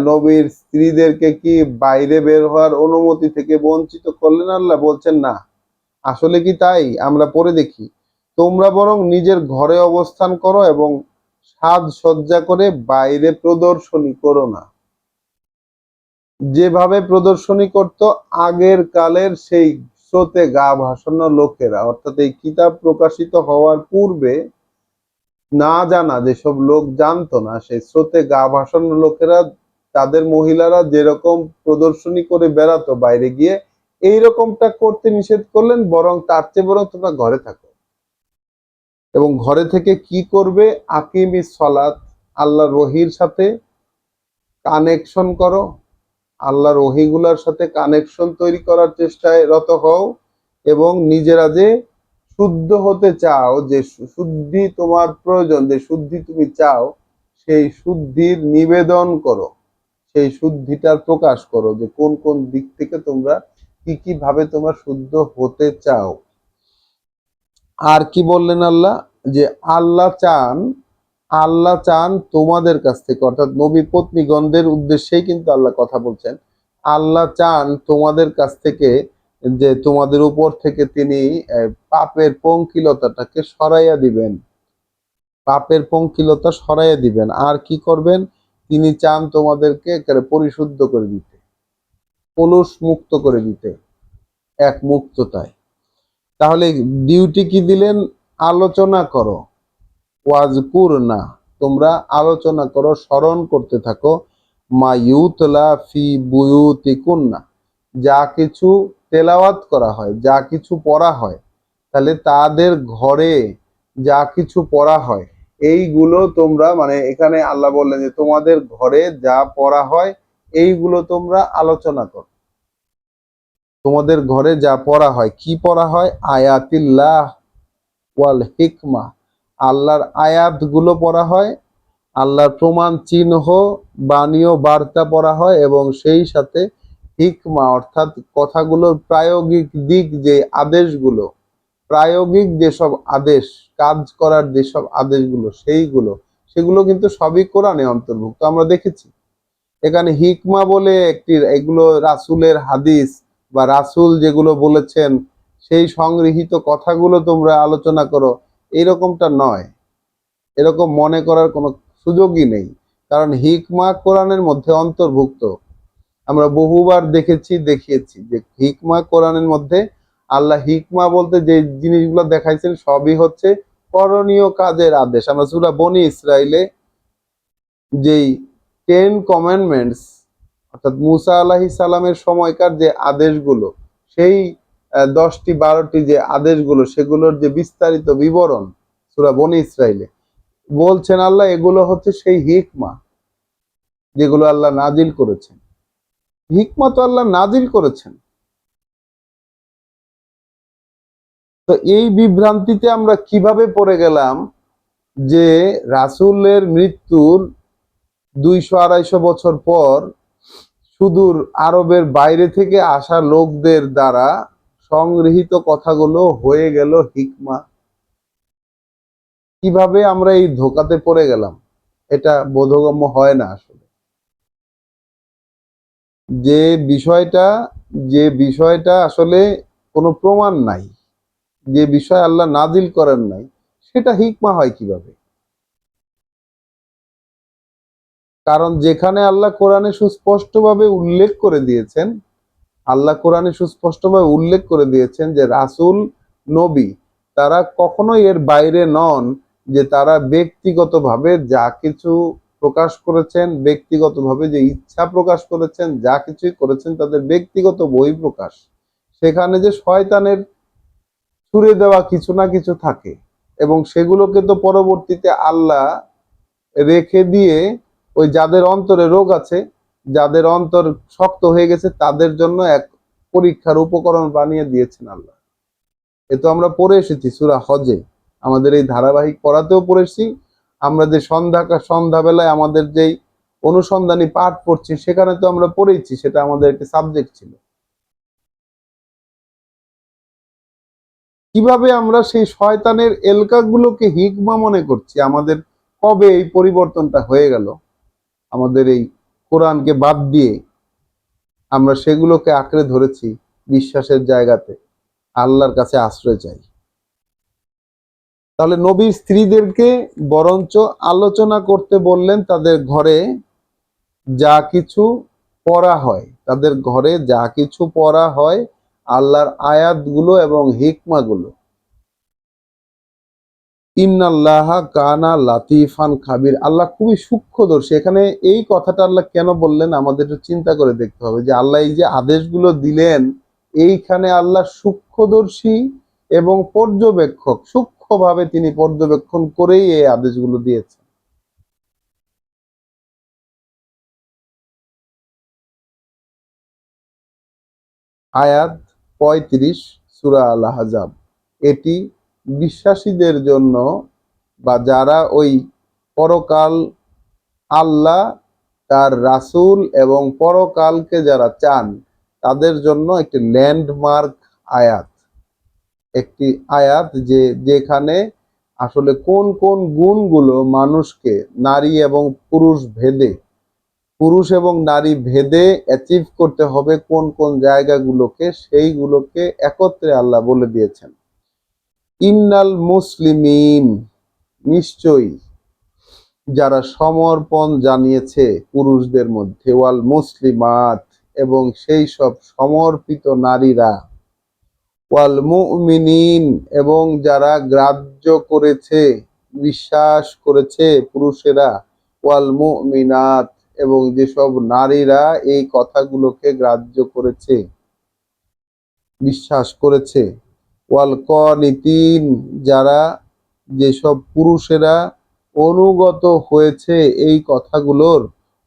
নবীর স্ত্রীদেরকে কি বাইরে বের হওয়ার অনুমতি থেকে বঞ্চিত করলেন আল্লাহ? বলছেন না। আসলে কি তাই? আমরা পড়ে দেখি, তোমরা বরং নিজের ঘরে অবস্থান করো এবং সাজসজ্জা করে বাইরে প্রদর্শনী করো না। যেভাবে প্রদর্শনী করত আগের কালের সেই স্রোতে গা ভাসানো লোকেরা, অর্থাৎ এই কিতাব প্রকাশিত হওয়ার পূর্বে না জানা যেসব লোক জানতো না, সেই স্রোতে গা ভাসানো লোকেরা তাদের মহিলারা যেরকম প্রদর্শনী করে বেড়াতো বাইরে গিয়ে, এইরকমটা করতে নিষেধ করলেন। বরং তার চেয়ে বরং তোমরা ঘরে থাকো। এবং ঘরে থেকে কি করবে? আকিমিস সালাত, আল্লাহর ওহীর সাথে কানেকশন করো, আল্লাহর ওহীগুলোর সাথে কানেকশন তৈরি করার চেষ্টায় রত হও, এবং নিজেরা যে শুদ্ধ হতে চাও, যে শুদ্ধি তোমার প্রয়োজন, যে শুদ্ধি তুমি চাও, সেই শুদ্ধির নিবেদন করো, সেই শুদ্ধিটার প্রকাশ করো, যে কোন কোন দিক থেকে তোমরা কি কি ভাবে তোমরা শুদ্ধ হতে চাও। আর কি বললেন আল্লাহ? যে আল্লাহ চান তোমাদের কাছ থেকে, অর্থাৎ নবী পত্নীগণদের উদ্দেশ্যেই কিন্তু আল্লাহ কথা বলছেন। আল্লাহ চান তোমাদের কাছ থেকে যে তোমাদের উপর থেকে তিনি পাপের পঙ্কিলতাটাকে সরাইয়া দিবেন, পাপের পঙ্কিলতা সরাইয়া দিবেন। আর কি করবেন? তিনি চান তোমাদেরকে একেবারে পরিশুদ্ধ করে দিতে, কলুষ মুক্ত করে দিতে, এক মুক্ততায়। তাহলে ডিউটি কি দিলেন? আলোচনা করো, ওয়াজকুর না, তোমরা আলোচনা করো, স্মরণ করতে থাকো, মা ইউতলা ফি বুয়ুতিকুন্না, যা কিছু তেলাওয়াত করা হয়, যা কিছু পড়া হয়, তাহলে তাদের ঘরে যা কিছু পড়া হয় এইগুলো তোমরা, মানে এখানে আল্লাহ বললেন যে তোমাদের ঘরে যা পড়া হয় এইগুলো তোমরা আলোচনা করো। তোমাদের ঘরে যা পড়া হয়, কি পড়া হয়? আয়াতিল্লাহ ওয়াল হিকমা, আল্লাহর আয়াত গুলো পড়া হয়, আল্লাহর প্রমাণ চিহ্ন, বাণী ও বার্তা পড়া হয়, এবং সেই সাথে হিকমা অর্থাৎ কথাগুলোর প্রায়োগিক দিক, যে আদেশগুলো, প্রায়োগিক যেসব আদেশ, কাজ করার যেসব আদেশগুলো, সেগুলো কিন্তু সবই কোরআনে অন্তর্ভুক্ত। আমরা দেখেছি এখানে হিকমা বলে একটি, এগুলো রাসূলের হাদিস বা রাসূল যেগুলো বলেছেন সেই সংগৃহীত কথাগুলো তোমরা আলোচনা করো, এরকমটা নয়। এরকম মনে করার কোনো সুযোগই নেই, কারণ হিকমা কোরআনের মধ্যে অন্তর্ভুক্ত। আমরা বহুবার দেখেছি, দেখিয়েছি যে হিকমা কোরআনের মধ্যে, আল্লাহ হিকমা বলতে যে জিনিসগুলো দেখাইছেন সবই হচ্ছে করণীয় কাজের আদেশ। আমরা সূরা বনী ইসরাইলে যেই 10 কমান্ডমেন্টস, অর্থাৎ মুসা আলাইহিস সালামের সময়কার যে আদেশগুলো, সেই 10টি 12টি যে আদেশগুলো, সেগুলোর যে বিস্তারিত বিবরণ সূরা বনী ইসরাইলে বলছেন আল্লাহ, এগুলো হচ্ছে সেই হিকমা যেগুলো আল্লাহ নাজিল করেছেন। হিকমা তো আল্লাহ নাজিল করেছেন। তো এই বিভ্রান্তিতে আমরা কিভাবে পড়ে গেলাম যে রাসূলের মৃত্যুর 200-250 বছর পর সুদূর আরবের বাইরে থেকে আসা লোকদের দ্বারা সংগৃহীত কথাগুলো হয়ে গেল হিকমা। কিভাবে আমরা এই ধোঁকাতে পড়ে গেলাম? এটা বোধগম্য হয় না আসলে। যে বিষয়টা যে বিষয়টা আসলে কোনো প্রমাণ নাই, যে বিষয় আল্লাহ নাজিল করেন নাই, সেটা হিকমা হয় কিভাবে? কারণ যেখানে আল্লাহ কোরআনে সুস্পষ্টভাবে উল্লেখ করে দিয়েছেন, আল্লাহ কোরআনে সুস্পষ্টভাবে উল্লেখ করে দিয়েছেন যে রাসূল, নবী, তারা কখনোই এর বাইরে নন, যে তারা ব্যক্তিগতভাবে যা কিছু প্রকাশ করেছেন, ব্যক্তিগতভাবে যে ইচ্ছা প্রকাশ করেছেন, যা কিছুই করেছেন তাদের ব্যক্তিগত বহিঃপ্রকাশ। সেখানে যে শয়তানের ছুড়ে দেওয়া কিছু না কিছু থাকে, এবং সেগুলোকে তো পরবর্তীতে আল্লাহ রেখে দিয়ে ওই যাদের অন্তরে রোগ আছে, যাদের অন্তর শক্ত হয়ে গেছে, তাদের জন্য এক পরীক্ষার উপকরণ বানিয়ে দিয়েছেন আল্লাহ। এ তো আমরা পড়ে এসেছি সূরা হজে। আমাদের এই ধারাবাহিক পড়াতেও পড়েছি। আমরা যে সন্ধ্যাবেলায় আমাদের যেই অনুসন্ধানী পাঠ পড়ছি সেখানে তো আমরা পড়েছি, সেটা আমাদের একটি সাবজেক্ট ছিল। কিভাবে আমরা সেই শয়তানের এলকাগুলোকে হিকমা মনে করছি? আমাদের কবে এই পরিবর্তনটা হয়ে গেল? আমাদের এই কোরআনকে বাদ দিয়ে আমরা সেগুলোকে আঁকড়ে ধরেছি বিশ্বাসের জায়গাতে, আল্লাহর কাছে আশ্রয় চাই। তাহলে নবীর স্ত্রীদেরকে বরঞ্চ আলোচনা করতে বললেন তাদের ঘরে যা কিছু পড়া হয়, তাদের ঘরে যা কিছু পড়া হয় আল্লাহর আয়াতগুলো এবং হিকমাগুলো। ইন্নাল্লাহা কানা লাতিফান খাবির, আল্লাহ খুবই সূক্ষ্মদর্শী। এখানে এই কথাটা আল্লাহ কেন বললেন আমাদের একটু চিন্তা করে দেখতে হবে, যে আল্লাহ এই যে আদেশগুলো দিলেন, এইখানে আল্লাহ সূক্ষ্মদর্শী এবং পর্যবেক্ষক, সূক্ষ্মভাবে তিনি পর্যবেক্ষণ করেই এই আদেশগুলো দিয়েছেন। আয়াত ৩৫ সূরা আল আহজাব, এটি বিশ্বাসীদের জন্য বা যারা ওই পরকাল, আল্লাহ, তার রাসূল এবং পরকালকে যারা চান তাদের জন্য একটি ল্যান্ডমার্ক আয়াত, একটি আয়াত যে যেখানে আসলে কোন কোন গুণগুলো মানুষকে নারী এবং পুরুষ ভেদে, পুরুষ এবং নারী ভেদে অ্যাচিভ করতে হবে, কোন কোন জায়গাগুলোকে, সেইগুলোকে একত্রে আল্লাহ বলে দিয়েছেন। ইন্নাল মুসলিমিন, নিশ্চয়ই যারা সমর্পণ জানিয়েছে পুরুষদের মধ্যে, ওয়াল মুসলিমাত, এবং সেই সব সমর্পিত নারীরা, ওয়াল মুমিনিন, এবং যারা গ্রাহ্য করেছে, বিশ্বাস করেছে পুরুষেরা, ওয়াল মুমিনাত, এবং যেসব নারীরা এই কথাগুলোকে গ্রাহ্য করেছে, বিশ্বাস করেছে, ওয়াল কনিতিন, যারা, যেসব পুরুষেরা অনুগত হয়েছে এই কথাগুলোর,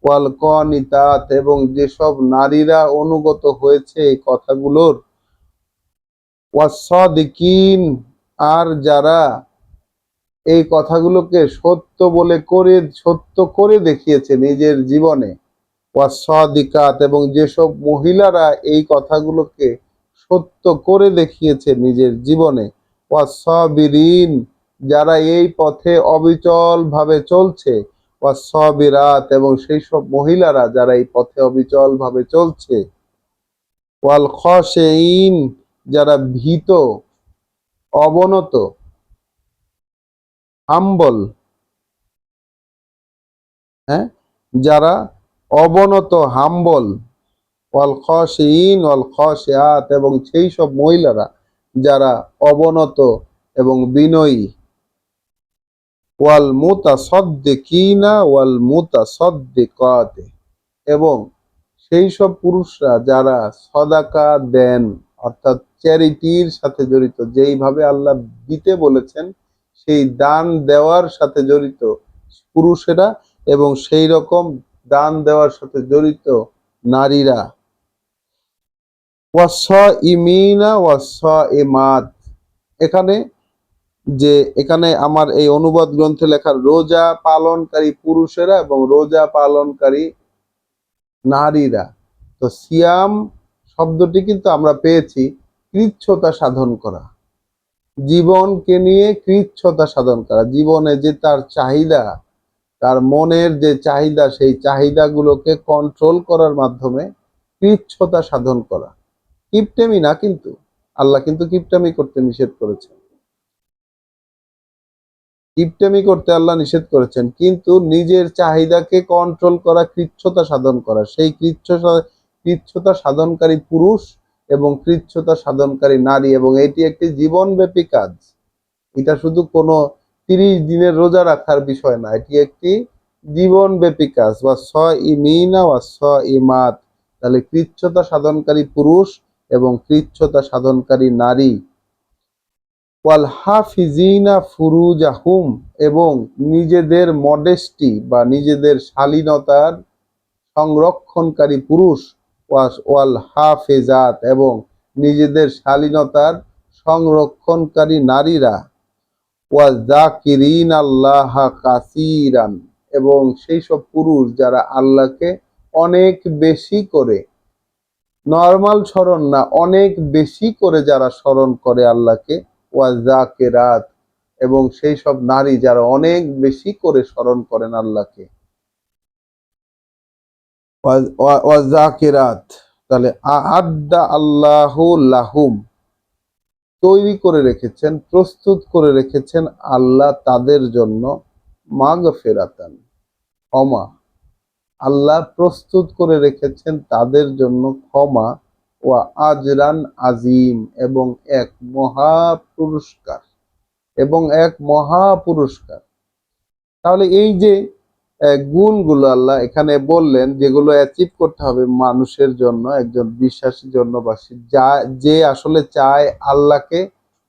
ওয়াল কনিতাত, এবং যেসব নারীরা অনুগত হয়েছে এই কথাগুলোর, ওয়াসসাদিকিন, আর যারা এই কথাগুলোকে সত্য করে দেখিয়েছে নিজের জীবনে, ওয়াসসাদিকাত, এবং যেসব মহিলারা এই কথাগুলোকে সত্য করে দেখিয়েছে নিজের জীবনে, ওয়াসসাবিরিন, যারা এই পথে অবিচল ভাবে চলছে, ওয়াসসাবিরাত, এবং সেই সব মহিলারা যারা এই পথে অবিচল ভাবে চলছে, ওয়াল খাশিঈন, যারা ভীত, অবনত, হাম্বল, হ্যাঁ, যারা অবনত, হাম্বল, ওয়াল খাশিঈন ওয়াল খাশিআত, এবং সেই সব মহিলারা যারা অবনত এবং বিনয়ী, ওয়াল মুতাসাদ্দিকিনা ওয়াল মুতাসাদ্দিকাত, এবং সেই সব পুরুষরা যারা সদাকা দেন, অর্থাৎ চ্যারিটির সাথে জড়িত, যেইভাবে আল্লাহ দিতে বলেছেন সেই দান দেওয়ার সাথে জড়িত পুরুষেরা, এবং সেই রকম দান দেওয়ার সাথে জড়িত নারীরা, ওয়াসসাইমিনা ওয়াসসাইমাত, এখানে এখানে আমার এই অনুবাদ গ্রন্থে লেখা রোজা পালনকারী পুরুষেরা এবং রোজা পালনকারী নারীরা। তো সিয়াম শব্দটি কিন্তু আমরা পেয়েছি কৃচ্ছতা সাধন করা, জীবনকে নিয়ে কৃচ্ছতা সাধন করা, জীবনে যে তার চাহিদা, তার মনের যে চাহিদা, সেই চাহিদাগুলোকে কন্ট্রোল করার মাধ্যমে কৃচ্ছতা সাধন করা। কিপটেমি না, কিন্তু আল্লাহ কিন্তু কিপটামি করতে নিষেধ করেছেন, কিপটেমি করতে আল্লাহ নিষেধ করেছেন, কিন্তু নিজের চাহিদাকে কন্ট্রোল করা, কৃচ্ছতা সাধন করা, সেই কৃচ্ছতা সাধনকারী পুরুষ এবং কৃচ্ছতা সাধনকারী নারী, এবং এটি একটি জীবনব্যাপী কাজ। এটা শুধু কোনো 30 দিনের রোজা রাখার বিষয় না, এটি একটি জীবনব্যাপী কাজ। ওয়াসসাইমিনা ওয়াসসাইমাত, তাহলে কৃচ্ছতা সাধনকারী পুরুষ এবং কৃচ্ছতা সাধনকারী নারী, ওয়াল হাফিজিনা ফুরুজাহুম, এবং নিজেদের মডেস্টি বা নিজেদের শালীনতার সংরক্ষণকারী পুরুষ, ওয়াল হাফেজাত, এবং নিজেদের শালীনতার সংরক্ষণকারী নারীরা, ওয়াযাকিরিন আল্লাহ কাসীরান, এবং সেই সব পুরুষ যারা আল্লাহকে অনেক বেশি করে, নরমাল স্মরণ না, অনেক বেশি করে যারা স্মরণ করে আল্লাহকে, ওয়াযাকিরাত, এবং সেই সব নারী যারা অনেক বেশি করে স্মরণ করেন আল্লাহকে, ওয়াযাকিরাত। তাহলে আ'আদ্দা আল্লাহু লাহুম, তৈরি করে রেখেছেন, প্রস্তুত করে রেখেছেন আল্লাহ তাদের জন্য, মাগফিরাতান, ক্ষমা। আল্লাহ প্রস্তুত করে রেখেছেন তাদের জন্য ক্ষমা, ওয়া আজরান আজিম, এবং এক মহা পুরস্কার, এবং এক মহা পুরস্কার। তাহলে এই যে গুণগুলো আল্লাহ এখানে বললেন, যেগুলো অ্যাচিভ করতে হবে মানুষের জন্য, একজন বিশ্বাসীর জন্য, বা যে আসলে চায় আল্লাহকে,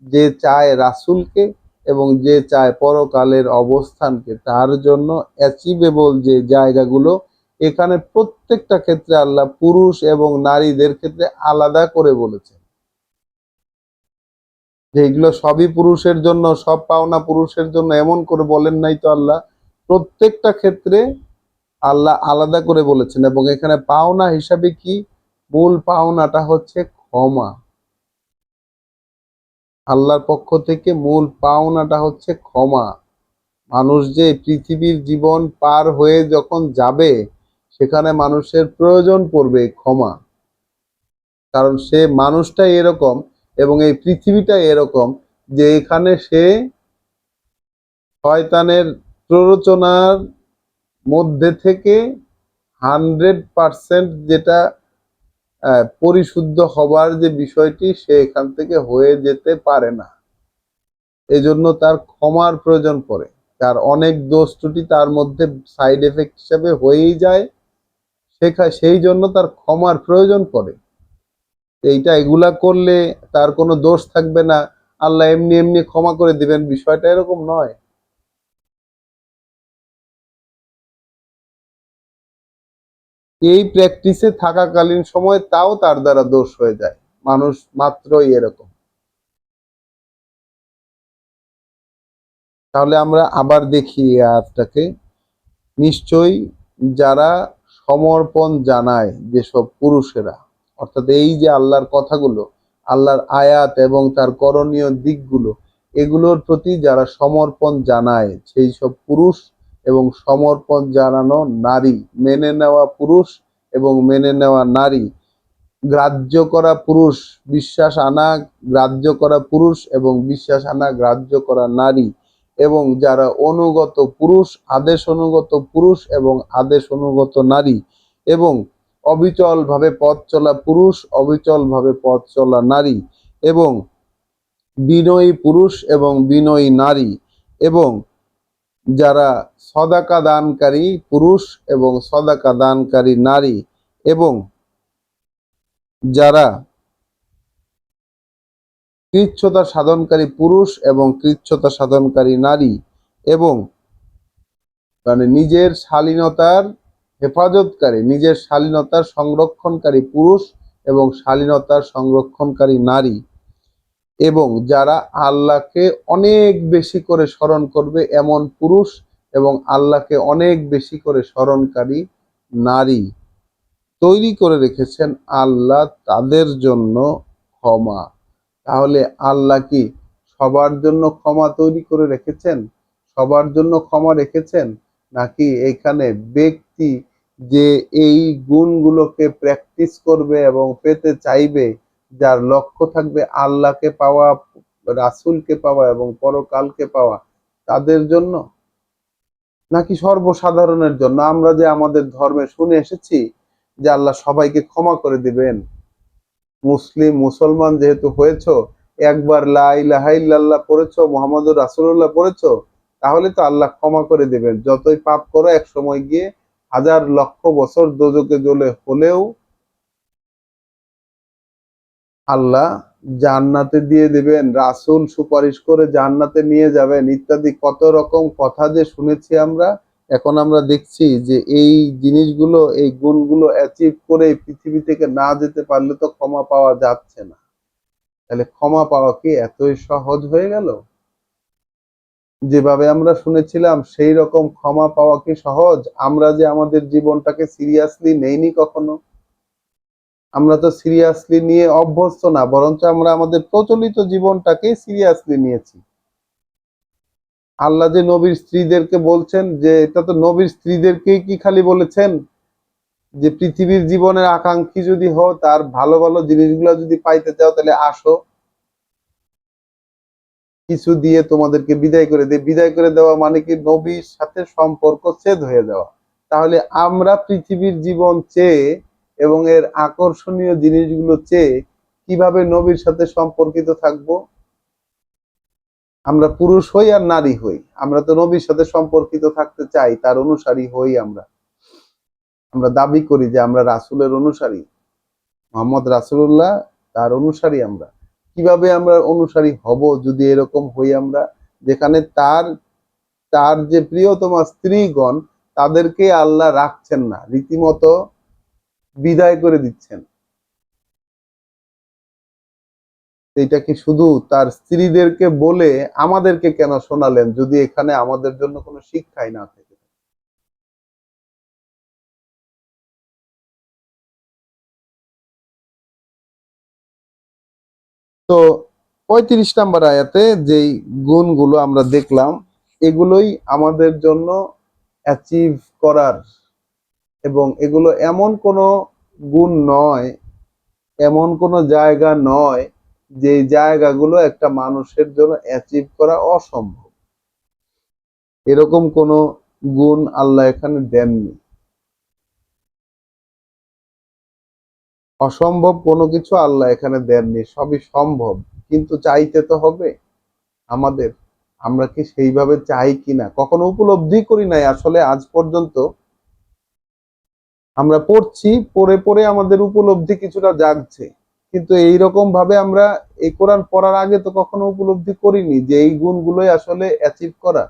যে চায় রাসূলকে, এবং যে চায় পরকালের অবস্থানকে, তার জন্য অ্যাচিভেবল যে জায়গাগুলো, এখানে প্রত্যেকটা ক্ষেত্রে আল্লাহ পুরুষ এবং নারীদের ক্ষেত্রে আলাদা করে বলেছেন যে এগুলো সবই পুরুষের জন্য, সব পাওনা পুরুষের জন্য, এমন করে বলেন নাই তো আল্লাহ। প্রত্যেকটা ক্ষেত্রে আল্লাহ আলাদা করে বলেছেন, এবং এখানে পাওনা হিসাবে কি, মূল পাওনাটা হচ্ছে ক্ষমা। আল্লাহর পক্ষ থেকে মূল পাওনাটা হচ্ছে ক্ষমা। মানুষ যে পৃথিবীর জীবন পার হয়ে যখন যাবে, সেখানে মানুষের প্রয়োজন পড়বে ক্ষমা। কারণ সে মানুষটাই এরকম, এবং এই পৃথিবীটাই এরকম, যে এখানে সে শয়তানের প্ররোচনার মধ্যে থেকে 100% যেটা পরিশুদ্ধ হবার যে বিষয়টি, সে এখান থেকে হয়ে যেতে পারে না। এজন্য তার ক্ষমার প্রয়োজন পড়ে। তার অনেক দোষ ত্রুটি তার মধ্যে সাইড এফেক্ট হিসেবে হয়েই যায়, সেই জন্য তার ক্ষমার প্রয়োজন পড়ে। এগুলা করলে তার কোনো দোষ থাকবে না, আল্লাহ এমনি এমনি ক্ষমা করে দিবেন, বিষয়টা এরকম নয়। এই প্র্যাকটিসে থাকাকালীন সময় তাও তার দ্বারা দোষ হয়ে যায়। মানুষ মাত্রই এরকম। তাহলে আমরা আবার দেখি এই আয়াতটাকে। নিশ্চয়ই যারা সমর্পণ জানায়, যেসব পুরুষেরা, অর্থাৎ এই যে আল্লাহর কথাগুলো, আল্লাহর আয়াত এবং তার করণীয় দিকগুলো, এগুলোর প্রতি যারা সমর্পণ জানায়, সেই সব পুরুষ এবং সমর্পণ জানানো নারী, মেনে নেওয়া পুরুষ এবং মেনে নেওয়া নারী, গ্রাহ্য করা পুরুষ, বিশ্বাস আনা গ্রাহ্য করা পুরুষ এবং বিশ্বাস আনা গ্রাহ্য করা নারী, এবং যারা অনুগত পুরুষ, আদেশ অনুগত পুরুষ এবং আদেশ অনুগত নারী, এবং অবিচলভাবে পথ চলা পুরুষ, অবিচলভাবে পথ চলা নারী, এবং বিনয়ী পুরুষ এবং বিনয়ী নারী, এবং যারা সদাকা দানকারী পুরুষ এবং সদাকা দানকারী নারী, এবং যারা কৃচ্ছ্রতা সাধনকারী পুরুষ এবং কৃচ্ছ্রতা সাধনকারী নারী, এবং নিজের শালীনতার হেফাজতকারী, নিজের শালীনতার সংরক্ষণকারী পুরুষ এবং শালীনতার সংরক্ষণকারী নারী, এবং যারা আল্লাহকে অনেক বেশি করে স্মরণ করবে এমন পুরুষ এবং আল্লাহকে অনেক বেশি করে স্মরণকারী নারী, তৈরি করে রেখেছেন আল্লাহ তাদের জন্য ক্ষমা। তাহলে আল্লাহ কি সবার জন্য ক্ষমা তৈরি করে রেখেছেন? সবার জন্য ক্ষমা রেখেছেন? নাকি এখানে ব্যক্তি যে এই গুণগুলোকে প্র্যাকটিস করবে এবং পেতে চাইবে, যার লক্ষ্য থাকবে আল্লাহকে পাওয়া, রাসূলকে পাওয়া এবং পরকালকে পাওয়া, তাদের জন্য? নাকি সর্বসাধারণের জন্য? আমরা যে আমাদের ধর্মে শুনে এসেছি যে আল্লাহ সবাইকে ক্ষমা করে দিবেন। মুসলমান যেহেতু হয়েছো, একবার লা ইলাহা ইল্লাল্লাহ পড়েছো, মুহাম্মদুর রাসূলুল্লাহ পড়েছো, তাহলে তো আল্লাহ ক্ষমা করে দিবেন। যতই পাপ করো, এক সময় গিয়ে হাজার লক্ষ বছর দোজখে জ্বলে হলেও আল্লাহ জান্নাতে দিয়ে দিবেন, রাসূল সুপারিশ করে জান্নাতে নিয়ে যাবেন, ইত্যাদি কত রকম কথা যে শুনেছি আমরা। এখন আমরা দেখছি যে এই জিনিসগুলো, এই গুণগুলো অ্যাচিভ করে পৃথিবী থেকে না যেতে পারলে তো ক্ষমা পাওয়া যাচ্ছে না। তাহলে ক্ষমা পাওয়া কি এতই সহজ হয়ে গেল? যেভাবে আমরা শুনেছিলাম সেই রকম ক্ষমা পাওয়া কি সহজ? আমরা যে আমাদের জীবনটাকে সিরিয়াসলি নেইনি কখনো। আমরা তো সিরিয়াসলি নিয়ে অভ্যস্ত না, বরঞ্চ আমরা আমাদের প্রচলিত জীবনটাকে সিরিয়াসলি নিয়েছি। আল্লাহ যে নবীর স্ত্রীদেরকে বলছেন, যে এটা তো নবীর স্ত্রীদেরকেই কি খালি বলেছেন যে পৃথিবীর জীবনের আকাঙ্ক্ষী যদি হও, তার ভালো ভালো জিনিসগুলো যদি পাইতে চাও তাহলে আসো, কিছু দিয়ে তোমাদেরকে বিদায় করে দেয়। বিদায় করে দেওয়া মানে কি নবীর সাথে সম্পর্ক ছেদ হয়ে যাওয়া। তাহলে আমরা পৃথিবীর জীবন চেয়ে এবং এর আকর্ষণীয় জিনিসগুলো চেয়ে কিভাবে নবীর সাথে সম্পর্কিত থাকব? আমরা পুরুষ হই আর নারী হই, আমরা তো নবীর সাথে সম্পর্কিত থাকতে চাই, তার অনুসারী হই। আমরা আমরা দাবি করি যে আমরা রাসূলের অনুসারী, মোহাম্মদ রাসূলুল্লাহ তার অনুসারী। আমরা কিভাবে আমরা অনুসারী হব যদি এরকম হই আমরা, যেখানে তার তার যে প্রিয়তমা স্ত্রীগণ তাদেরকে আল্লাহ রাখছেন না, রীতিমতো বিদায় করে দিচ্ছেন। এটা কি শুধু তার স্ত্রীদেরকে বলে আমাদেরকে কেন শোনালেন, যদি এখানে আমাদের জন্য কোনো শিক্ষাই না থাকে? তো ৩৫ নাম্বার আয়াতে যেই গুণগুলো আমরা দেখলাম, এগুলোই আমাদের জন্য অ্যাচিভ করার, এবং এগুলো এমন কোনো গুণ নয়, এমন কোনো জায়গা নয় যে জায়গাগুলো একটা মানুষের জন্য অ্যাচিভ করা অসম্ভব। এরকম কোনো গুণ আল্লাহ এখানে দেননি। অসম্ভব কোনো কিছু আল্লাহ এখানে দেননি, সবই সম্ভব। কিন্তু চাইতে তো হবে আমাদের। আমরা কি সেইভাবে চাই কিনা, কখনো উপলব্ধি করি নাই আসলে আজ পর্যন্ত। আমরা পড়ছি, পড়ে পড়ে আমাদের উপলব্ধি কিছুটা জাগছে, কিন্তু এইরকম ভাবে আমরা এই কোরআন পড়ার আগে তো কখনো উপলব্ধি করিনি যে এই গুণগুলোই আসলে অ্যাচিভ করা।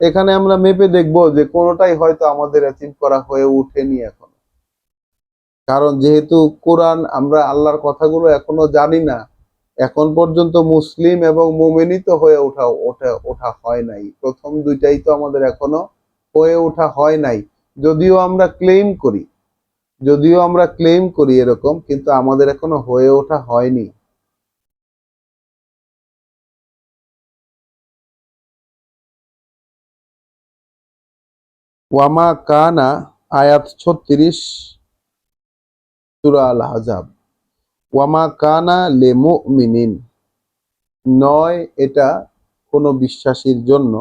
এখানে আমরা মেপে দেখব যে কোনোটাই হয়তো আমাদের অ্যাচিভ করা হয়ে ওঠেনি এখন। কারণ যেহেতু কোরআন, আমরা আল্লাহর কথাগুলো এখনো জানি না, এখন পর্যন্ত মুসলিম এবং মুমিনই তো হয়ে ওঠা ওঠা ওঠা হয় নাই। প্রথম দুইটাই তো আমাদের এখনো হয়ে ওঠা হয় নাই। যদিও আমরা ক্লেম করি, যদিও আমরা ক্লেম করি এরকম, কিন্তু আমাদের এখনো হয়ে ওঠা হয়নি। ওয়ামা কানা, আয়াত 36, সূরা আল আহজাব। ওয়ামা কানা লে মুমিনিন, নয় এটা কোনো বিশ্বাসীর জন্য,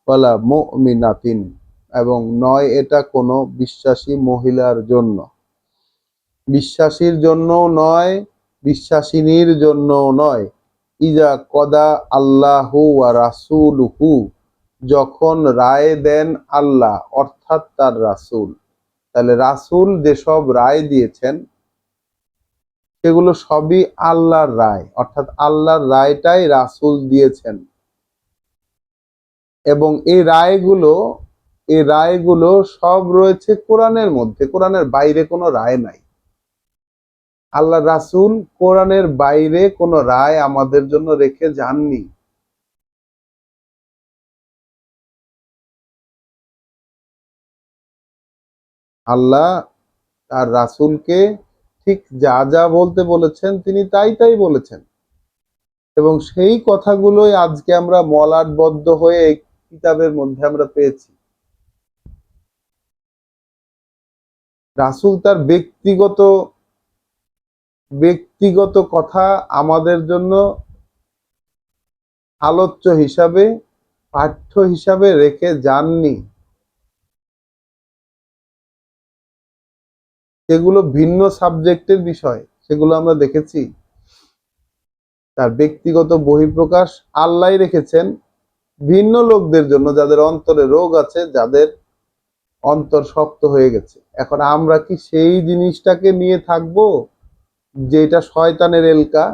ওয়ালা মুমিনাতিন, এবং নয় এটা কোনো বিশ্বাসী মহিলার জন্য, বিশ্বাসীর জন্য নয়, বিশ্বাসিনীর জন্য নয়। ইজা কদা আল্লাহু ওয়া রাসূলুহু, যখন রায় দেন আল্লাহ অর্থাৎ তার রাসূল। তাহলে রাসূল যেসব রায় দিয়েছেন সেগুলো সবই আল্লাহর রায়, অর্থাৎ আল্লাহর রায়টাই রাসূল দিয়েছেন। এবং এই রায়গুলো সব রয়েছে কোরআনের মধ্যে, কোরআনের বাইরে কোনো রায় নাই। আল্লাহ রাসূল কোরআনের বাইরে কোনো রায় আমাদের জন্য রেখে যাননি। আল্লাহ তার রাসূলকে ঠিক যা যা বলতে বলেছেন তিনি তাই তাই বলেছেন, এবং সেই কথাগুলোই আজকে আমরা মলাটবদ্ধ হয়ে এই কিতাবের মধ্যে আমরা পেয়েছি। রাসূল তার ব্যক্তিগত কথা আমাদের জন্য আলোচ্য হিসাবে, পাঠ্য হিসাবে রেখে যাননি। সেগুলো ভিন্ন সাবজেক্টের বিষয়, সেগুলো আমরা দেখেছি। তার ব্যক্তিগত বহিঃপ্রকাশ আল্লাহই রেখেছেন ভিন্ন লোকদের জন্য, যাদের অন্তরে রোগ আছে, যাদের অন্তর শক্ত হয়ে গেছে। এখন আমরা কি সেই জিনিসটাকে নিয়ে থাকবো যেটা শয়তানের এলকা,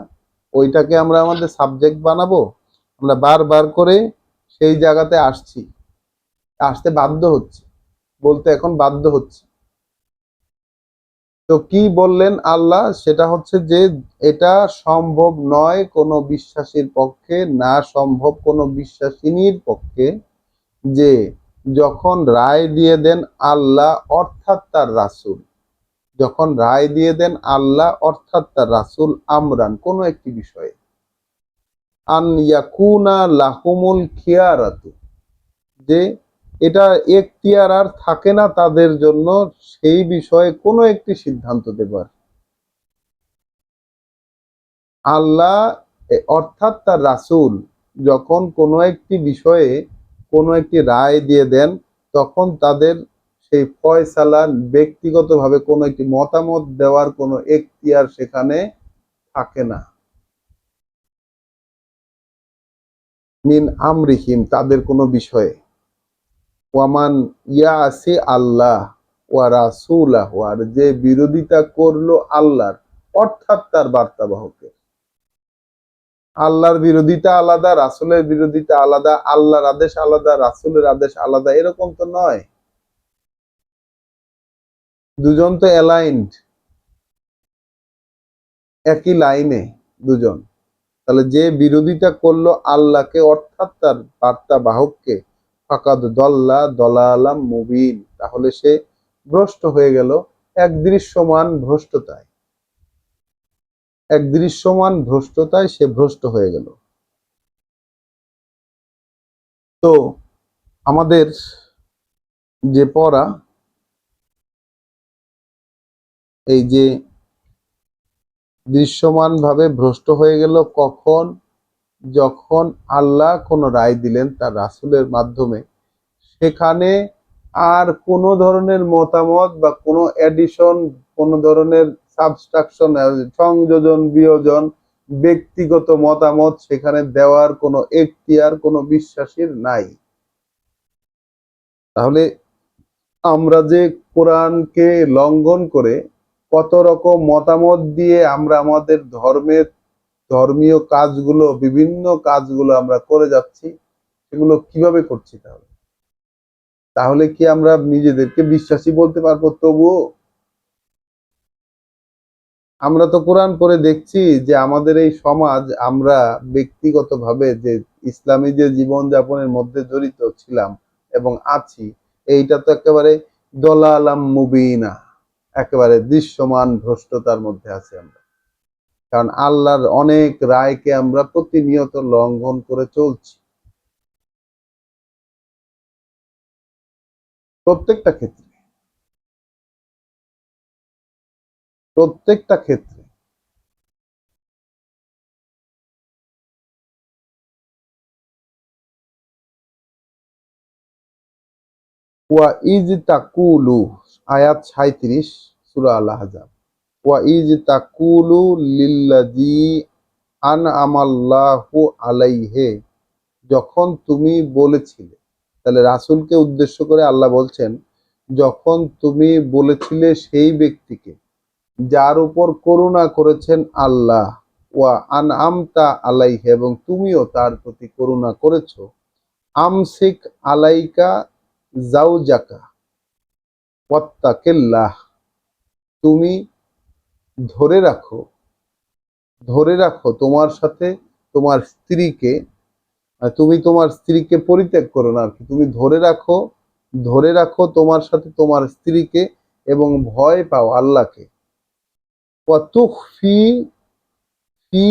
ওইটাকে আমরা আমাদের সাবজেক্ট বানাবো? আমরা বারবার করে সেই জায়গাতে আসতে বাধ্য হচ্ছে, বলতে এখন বাধ্য হচ্ছে। তো কি বললেন আল্লাহ, সেটা হচ্ছে যে এটা সম্ভব নয় কোনো বিশ্বাসীর পক্ষে, না সম্ভব কোনো বিশ্বাসিনীর পক্ষে, যে যখন রায় দিয়ে দেন আল্লাহ অর্থাৎ তার রাসূল, যখন রায় দিয়ে দেন আল্লাহ অর্থাৎ তার রাসূল আমরান কোনো একটি বিষয়ে, আন ইয়াকুনা লাহুমুল খিয়ারাতু, যে এটা এখতিয়ার আর থাকে না তাদের জন্য সেই বিষয়ে কোনো একটি সিদ্ধান্ত দেবার। আল্লাহ অর্থাৎ তার রাসূল যখন কোনো একটি বিষয়ে কোনো একটি রায় দিয়ে দেন, তখন তাদের সেই ফয়সালা ব্যক্তিগতভাবে কোনো একটি মতামত দেওয়ার কোনো এখতিয়ার সেখানে থাকে না। মিন আমরিহিম, তাদের কোনো বিষয়ে। ওয়ামান ইয়াসি আল্লাহ ওয়া রাসূলাহু, আর যে বিরোধিতা করলো আল্লাহর অর্থাৎ তার বার্তাবাহকের। আল্লাহর বিরোধিতা আলাদা, রাসূলের বিরোধিতা আলাদা, আল্লাহর আদেশ আলাদা, রাসূলের আদেশ আলাদা, এরকম তো নয়। দুজন তো অ্যালাইনড, একই লাইনে দুজন। তাহলে যে বিরোধিতা করলো আল্লাহকে অর্থাৎ তার বার্তাবাহককে, ফাকাদ দল্লা দলালাম মুবিন, তাহলে সে ভ্রষ্ট হয়ে গেল এক দৃশ্যমান ভ্রষ্টতায়, এক দৃশ্যমান ভ্রষ্টতায় সে ভ্রষ্ট হয়ে গেল। তো আমাদের যে পড়া, এই যে দৃশ্যমান ভাবে ভ্রষ্ট হয়ে গেল কখন, যখন আল্লাহ কোনো রায় দিলেন তার রাসূলের মাধ্যমে, সেখানে আর কোনো ধরনের মতামত বা কোনো এডিশন, কোনো ধরনের সাবস্ট্রাকশন, সংযোজন বিয়োজন, ব্যক্তিগত মতামত সেখানে দেওয়ার কোনো এখতিয়ার কোনো বিশ্বাসীর নাই। তাহলে আমরা যে কোরআনকে লঙ্ঘন করে কত রকম মতামত দিয়ে আমরা আমাদের ধর্মীয় কাজগুলো, বিভিন্ন কাজগুলো আমরা করে যাচ্ছি, সেগুলো কিভাবে করছি? তাহলে তাহলে কি আমরা নিজেদেরকে বিশ্বাসী বলতে পারবো? তবুও আমরা তো কোরআন পড়ে দেখছি যে আমাদের এই সমাজ, আমরা ব্যক্তিগতভাবে যে ইসলামী যে জীবনযাপনের মধ্যে জড়িত ছিলাম এবং আছি, এইটা তো একেবারে দলালাম মুবিনা, একেবারে দৃশ্যমান ভ্রষ্টতার মধ্যে আছি আমরা। কারণ আল্লাহর অনেক রায়কে আমরা প্রতিনিয়ত লঙ্ঘন করে চলছি, প্রত্যেকটা ক্ষেত্রে, প্রত্যেকটা ক্ষেত্রে। ওয়া ইজ তাকুলু, আয়াত 37, সূরা আল আহজাব। ওয়া ইজ তাকুলু লিল্লাযী আনআমাল্লাহু আলাইহি, যখন তুমি বলেছিলে, তাহলে রাসূলকে উদ্দেশ্য করে আল্লাহ বলছেন, যখন তুমি বলেছিলে সেই ব্যক্তিকে যার উপর করুণা করেছেন আল্লাহ, ওয়া আনআমতা আলাইহি, এবং তুমিও তার প্রতি করুণা করেছো, আমসিক আলাইকা জাওজাকা ওয়াত্তাকিল্লাহ, তুমি ধরে রাখো, ধরে রাখো তোমার সাথে তোমার স্ত্রীকে, তুমি তোমার স্ত্রীকে পরিত্যাগ করো না আর কি, তুমি ধরে রাখো, ধরে রাখো তোমার সাথে তোমার স্ত্রীকে, এবং ভয় পাও আল্লাহকে। ওয়া তুখফি ফি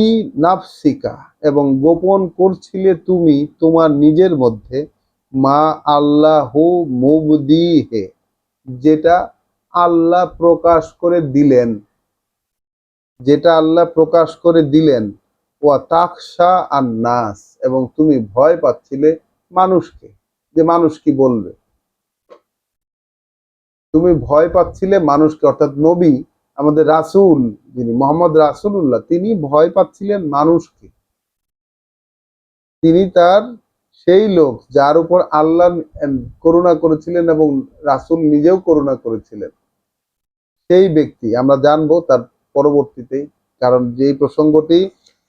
নাফসিকা, এবং গোপন করছিলে তুমি তোমার নিজের মধ্যে, মা আল্লাহু মুবদিহে, যেটা আল্লাহ প্রকাশ করে দিলেন, যেটা আল্লাহ প্রকাশ করে দিলেন। ওয়া তাখশা আন নাস, এবং তুমি ভয় পাচ্ছিলে মানুষকে, যে মানুষ কি বলবে, তুমি ভয় পাচ্ছিলে মানুষকে, অর্থাৎ নবী, আমাদের রাসূল যিনি মোহাম্মদ রাসূলুল্লাহ, তিনি ভয় পাচ্ছিলেন মানুষকে। তিনি তার সেই লোক যার উপর আল্লাহ করুণা করেছিলেন এবং রাসূল নিজেও করুণা করেছিলেন, সেই ব্যক্তি আমরা জানবো তার পরবর্তীতেই। কারণ যে প্রসঙ্গটি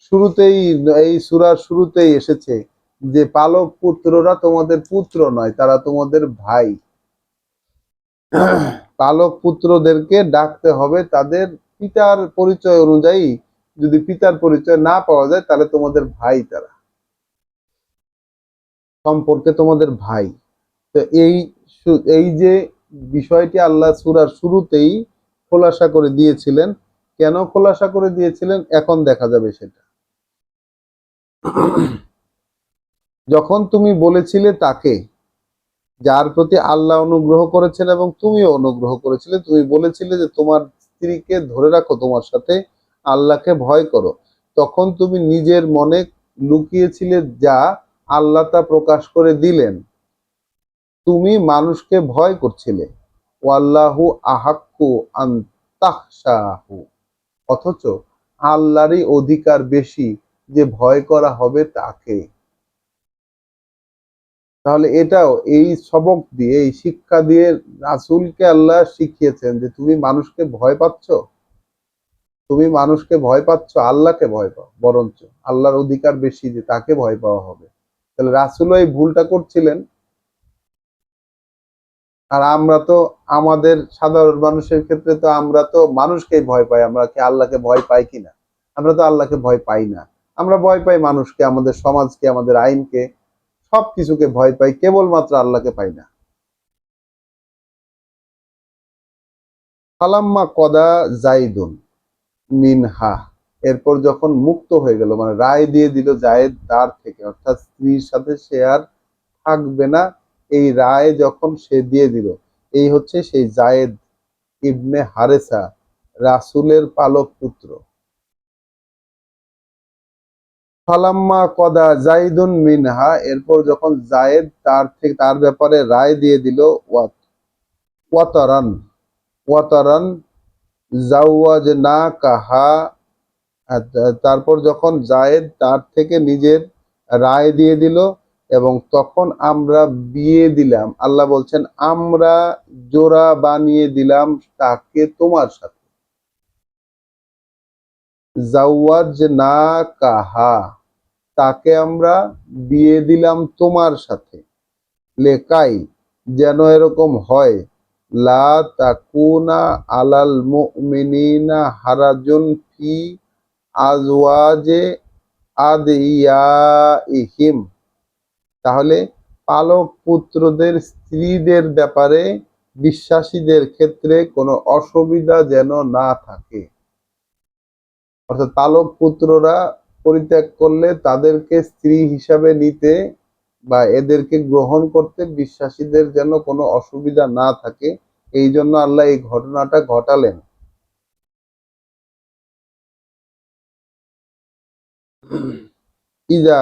শুরুতেই, এই সূরার শুরুতেই এসেছে, যে পালক পুত্ররা তোমাদের পুত্র নয়, তারা তোমাদের ভাই। পালক পুত্রদেরকে ডাকতে হবে তাদের পিতার পরিচয় অনুযায়ী। যদি পিতার পরিচয় না পাওয়া যায় তাহলে তোমাদের ভাই, তারা সম্পর্কে তোমাদের ভাই। তো এই যে বিষয়টি আল্লাহ সূরার শুরুতেই খোলাসা করে দিয়েছিলেন, কেন খোলাসা করে দিয়েছিলেন এখন দেখা যাবে সেটা। যখন তুমি বলেছিলে তাকে, যার প্রতি আল্লাহ অনুগ্রহ করেছেন এবং তুমিও অনুগ্রহ করেছিলে, তুমি বলেছিলে যে তোমার স্ত্রীকে ধরে রাখো তোমার সাথে, আল্লাহকে ভয় করো, তখন তুমি নিজের মনে লুকিয়েছিলে যা আল্লাহ তা প্রকাশ করে দিলেন। তুমি মানুষকে ভয় করছিলে, ওয়াল্লাহু আহাক্কু আন তাখশাহু, অথচ আল্লাহরই অধিকার বেশি যে ভয় করা হবে তাকে। তাহলে এটাও এই সবক দিয়ে, এই শিক্ষা দিয়ে রাসূলকে আল্লাহ শিখিয়েছেন যে তুমি মানুষকে ভয় পাচ্ছ, তুমি মানুষকে ভয় পাচ্ছ, আল্লাহকে ভয় পাও, বরঞ্চ আল্লাহর অধিকার বেশি যে তাকে ভয় পাওয়া হবে। তাহলে রাসূলও এই ভুলটা করছিলেন। আর আমরা তো আমাদের সাধারণ মানুষের ক্ষেত্রে তো আমরা তো মানুষকেই ভয় পাই, আমরা কি আল্লাহকে ভয় পাই কিনা? আমরা তো আল্লাহকে ভয় পাই না। আমরা ভয় পাই মানুষকে, আমাদের সমাজকে, আমাদের আইনকে, সবকিছুকে ভয় পাই, কেবলমাত্র আল্লাহকে পাই না। ফালাম্মা কদা জাইদুন মিনহা, এরপর যখন মুক্ত হয়ে গেল, মানে রায় দিয়ে দিল জায়েদ তার থেকে, অর্থাৎ স্ত্রীর সাথে সে আর থাকবে না, এই রায় যখন সে দিয়ে দিল, এই হচ্ছে সেই জায়েদ ইবনে হারেসা, রাসূলের পালক পুত্র। ফালাম্মা কদা জাইদুন মিনহা, এরপর যখন জায়েদ তার থেকে, তার ব্যাপারে রায় দিয়ে দিল, ওয়াতারান ওয়াতারান জাওয়াজনাকাহা, তারপর যখন জায়েদ তার থেকে নিজের রায় দিয়ে দিল, এবং তখন আমরা বিয়ে দিলাম, আল্লাহ বলছেন আমরা জোড়া বানিয়ে দিলাম তাকে তোমার সাথে। জাওয়াজনাকাহা, তাকে আমরা বিয়ে দিলাম তোমার সাথে। লেকাই, যেন এরকম হয়, লা তাকুনা আলাল মুমিনিনা হারাজুন ফি আজওয়াজে আদিয়াইহিম, তাহলে পালক পুত্রদের স্ত্রীদের ব্যাপারে বিশ্বাসীদের ক্ষেত্রে কোনো অসুবিধা যেন না থাকে। অর্থাৎ পালক পুত্ররা পরিত্যাগ করলে তাদেরকে স্ত্রী হিসাবে নিতে বা এদেরকে গ্রহণ করতে বিশ্বাসীদের যেন কোনো অসুবিধা না থাকে, এই জন্য আল্লাহ এই ঘটনাটা ঘটালেন। ইজা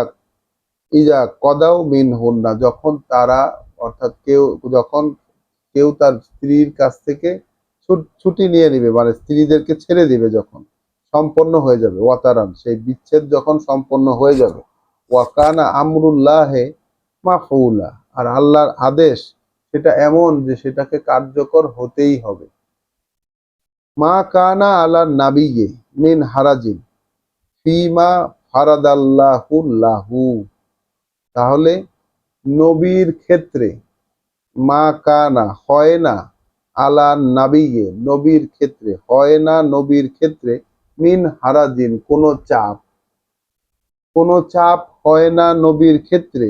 ইজা কদাও মিন হুন্না, যখন তারা, অর্থাৎ যখন কেউ তার স্ত্রীর কাছ থেকে ছুটি নিয়ে নিবে, মানে স্ত্রীদেরকে ছেড়ে দিবে, যখন সম্পন্ন হয়ে যাবে, ওয়াতারান, সেই বিচ্ছেদ যখন সম্পন্ন হয়ে যাবে, ওয়াকানা আমরুল্লাহে মাফউলা, আর আল্লাহর আদেশ সেটা এমন যে সেটাকে কার্যকর হতেই হবে। মা কানা আলা নাবিয়্যে মিন হারাজিন ফিমা ফারাদাল্লাহু লাহু, তাহলে নবীর ক্ষেত্রে, মা কানা হয় না, আলা নাবিয়ে নবীর ক্ষেত্রে হয় না, নবীর ক্ষেত্রে, মিন হারাজিন কোনো চাপ, কোনো চাপ হয় না নবীর ক্ষেত্রে,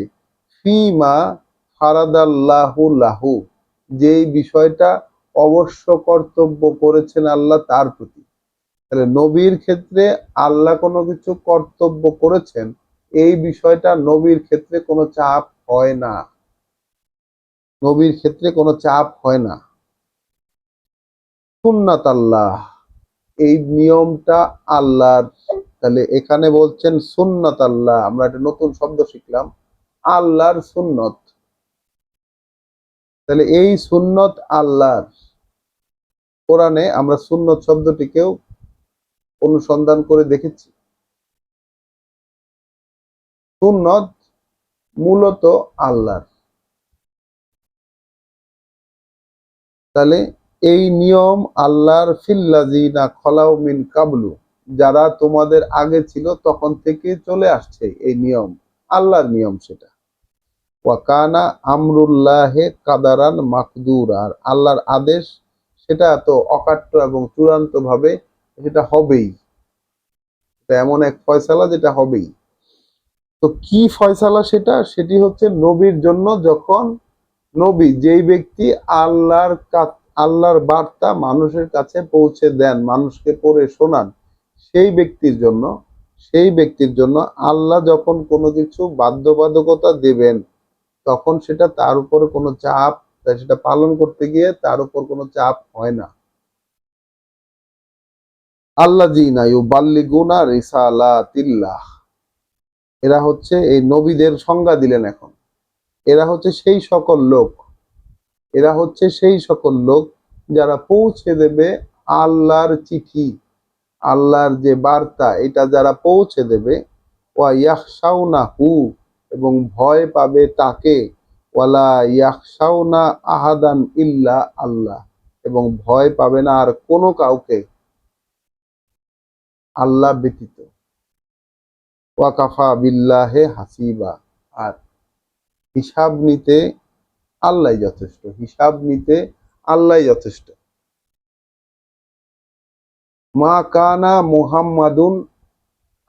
ফিমা ফারাদাল্লাহু লাহু, যেই বিষয়টা অবশ্য কর্তব্য করেছেন আল্লাহ তার প্রতি। তাহলে নবীর ক্ষেত্রে আল্লাহ কোনো কিছু কর্তব্য করেছেন, এই বিষয়টা নবীর ক্ষেত্রে কোনো চাপ হয় না, নবীর ক্ষেত্রে কোনো চাপ হয় না। সুন্নাত আল্লাহ, এই নিয়মটা আল্লাহর। তাহলে এখানে বলছেন সুন্নাত আল্লাহ, আমরা একটা নতুন শব্দ শিখলাম, আল্লাহর সুন্নত। তাহলে এই সুন্নত আল্লাহর। কোরআনে আমরা সুন্নত শব্দটিকেও অনুসন্ধান করে দেখেছি। সুন্নত মূলত আল্লাহর। তাহলে এই নিয়ম আল্লাহর, ফিল্লাযিনা খলাউ মিন কাবলু, যারা তোমাদের আগে ছিল তখন থেকে চলে আসছে এই নিয়ম, আল্লাহর নিয়ম সেটা। ওয়াকানা আমরুল্লাহে কাদারান মাকদুরা, আর আল্লাহর আদেশ সেটা তো অকাট্য এবং চূড়ান্ত ভাবে সেটা হবেই। এটা এমন এক ফয়সালা যেটা হবেই। তো কি ফয়সালা সেটা? সেটি হচ্ছে নবীর জন্য, যখন নবী যেই ব্যক্তি আল্লাহর বার্তা মানুষের কাছে পৌঁছে দেন, মানুষকে পড়ে শোনান, সেই ব্যক্তির জন্য সেই ব্যক্তির জন্য আল্লাহ যখন কোনো কিছু বাধ্যবাধকতা দেবেন, তখন সেটা তার উপরে কোনো চাপ, সেটা পালন করতে গিয়ে তার উপর কোনো চাপ হয় না। আল্লাযীনা ইউবাল্লিগুনা রিসালাতিল্লাহ, এরা হচ্ছে, এই নবীদের সংজ্ঞা দিলেন এখন, এরা হচ্ছে সেই সকল লোক, এরা হচ্ছে সেই সকল লোক যারা পৌঁছে দেবে আল্লাহর চিঠি, আল্লাহর যে বার্তা, এটা যারা পৌঁছে দেবে। ওয়া ইয়াখশাউনাহু, এবং ভয় পাবে তাকে। ওয়ালা ইয়াখশাউনা আহাদান ইল্লা আল্লাহ, এবং ভয় পাবে না আর কোনো কাউকে আল্লাহ ব্যতীত। ওয়া কাফা বিল্লাহে হাসিবা, আর হিসাব নিতে আল্লাহই যথেষ্ট, হিসাব নিতে আল্লাহই যথেষ্ট। মা কানা মুহাম্মাদুন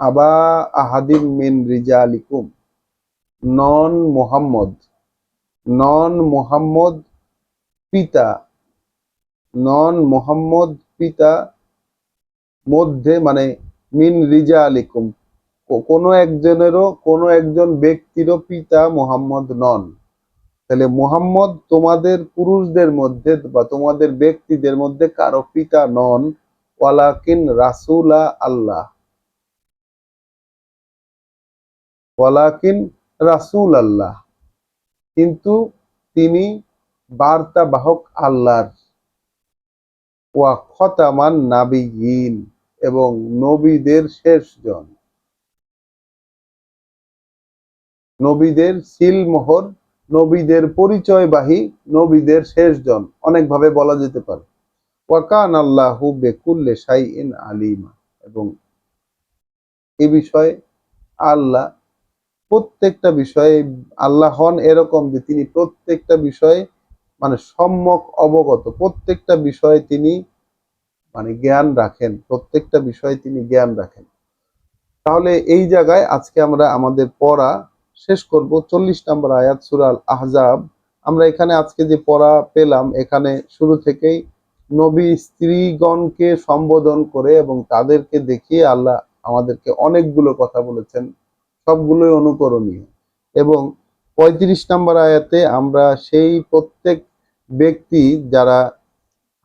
আবা আহাদিম মিন রিজালিকুম, নন মুহাম্মদ, নন মুহাম্মদ পিতা, নন মুহাম্মদ পিতা মধ্যে, মানে মিন রিজালিকুম, কোনো একজনেরও, কোনো একজন ব্যক্তিরও পিতা মুহাম্মদ নন। তাহলে মুহাম্মদ তোমাদের পুরুষদের মধ্যে বা তোমাদের ব্যক্তিদের মধ্যে কারো পিতা নন। ওয়ালাকিন রাসূলা আল্লাহ, ওয়ালাকিন রাসূল আল্লাহ, কিন্তু তিনি বার্তা বাহক আল্লাহর। ওয়া খতামান নাবিয়িন, এবং নবীদের শেষজন, নবীদের সিলমোহর, নবীদের পরিচয়বাহী, নবীদের শেষজন, অনেকভাবে বলা যেতে পারে। ওয়া কানা আল্লাহু বিকুল্লি শাইইন আলিমা, এবং এই বিষয়ে আল্লাহ, প্রত্যেকটা বিষয়ে আল্লাহ হন এরকম যে তিনি প্রত্যেকটা বিষয়ে মানে সম্যক অবগত, প্রত্যেকটা বিষয়ে তিনি মানে জ্ঞান রাখেন, প্রত্যেকটা বিষয়ে তিনি জ্ঞান রাখেন। তাহলে এই জায়গায় আজকে আমরা আমাদের পড়া শেষ করব। 40 নম্বর আয়াত সূরা আল আহজাব। আমরা এখানে আজকে যে পড়া পেলাম, এখানে শুরু থেকেই নবী স্ত্রীগণকে সম্বোধন করে এবং তাদেরকে দেখিয়ে আল্লাহ আমাদেরকে অনেকগুলো কথা বলেছেন, সবগুলোই অনুকরণীয়। এবং 35 নম্বর আয়াতে আমরা সেই প্রত্যেক ব্যক্তি যারা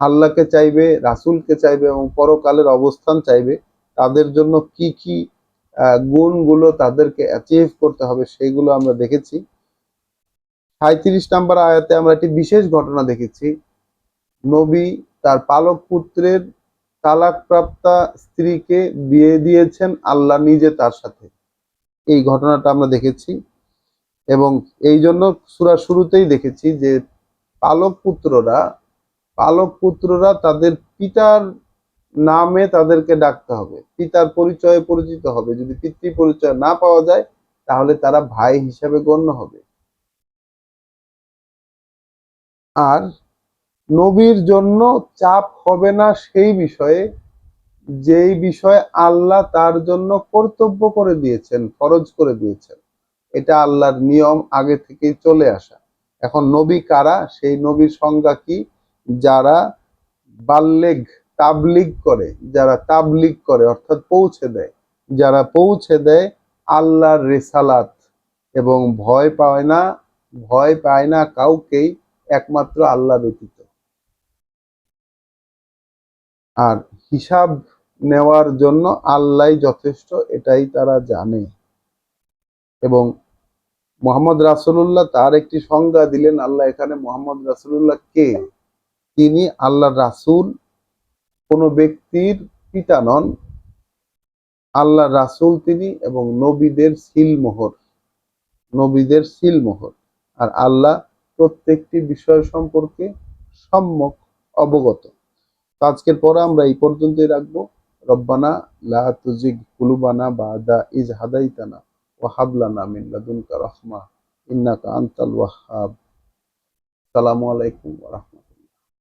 আল্লাহকে চাইবে, রাসূলকে চাইবে এবং পরকালের অবস্থান চাইবে, তাদের জন্য কি কি গুণগুলো তাদেরকে অ্যাচিভ করতে হবে সেগুলো আমরা দেখেছি। 37 নম্বর আয়াতে আমরা একটি বিশেষ ঘটনা দেখেছি। নবী তার পালক পুত্রের তালাকপ্রাপ্তা স্ত্রীকে বিয়ে দিয়েছেন আল্লাহ নিজে তার সাথে, এই ঘটনাটা আমরা দেখেছি। এবং এই জন্য সূরার শুরুতেই দেখেছি যে পালক পুত্ররা তাদের পিতার নামে তাদেরকে ডাকতে হবে, পিতার পরিচয়ে পরিচিত হবে। যদি পিতৃ পরিচয় না পাওয়া যায় তাহলে তারা ভাই হিসাবে গণ্য হবে। আর নবীর জন্য চাপ হবে না সেই বিষয়ে, যেই বিষয়ে আল্লাহ তার জন্য কর্তব্য করে দিয়েছেন, ফরজ করে দিয়েছেন। এটা আল্লাহর নিয়ম, আগে থেকেই চলে আসা। এখন নবী কারা? সেই নবীর সংজ্ঞা কি? যারা বাল্লেগ, তাবলিগ করে, যারা তাবলিগ করে অর্থাৎ পৌঁছে দেয়, যারা পৌঁছে দেয় আল্লাহর রিসালাত, এবং ভয় পায় না কাউকেই একমাত্র আল্লাহ ব্যতীত। আর হিসাব নেওয়ার জন্য আল্লাহই যথেষ্ট, এটাই তারা জানে। এবং মুহাম্মদ রাসূলুল্লাহ তার একটি সংজ্ঞা দিলেন আল্লাহ এখানে। মুহাম্মদ রাসূলুল্লাহ কে? তিনি আল্লাহর রাসূল, কোন ব্যক্তির পিতা নন, আল্লাহর রাসূল তিনি, এবং নবীদের সিলমোহর, নবীদের সিলমোহর। আর আল্লাহ প্রত্যেকটি বিষয় সম্পর্কে সম্যক অবগত। তো আজকের পড়া আমরা এই পর্যন্তই রাখবো। রব্বানা লা তুজিগ কুলুবানা বাদা ইজ হাদাইতানা ওয়া হাব লানা মিন লাদুনকা রাহমা ইন্নাকা আনতাল ওয়াহ্হাব। আসসালামু আলাইকুম ওয়া রাহমাতুল্লাহ।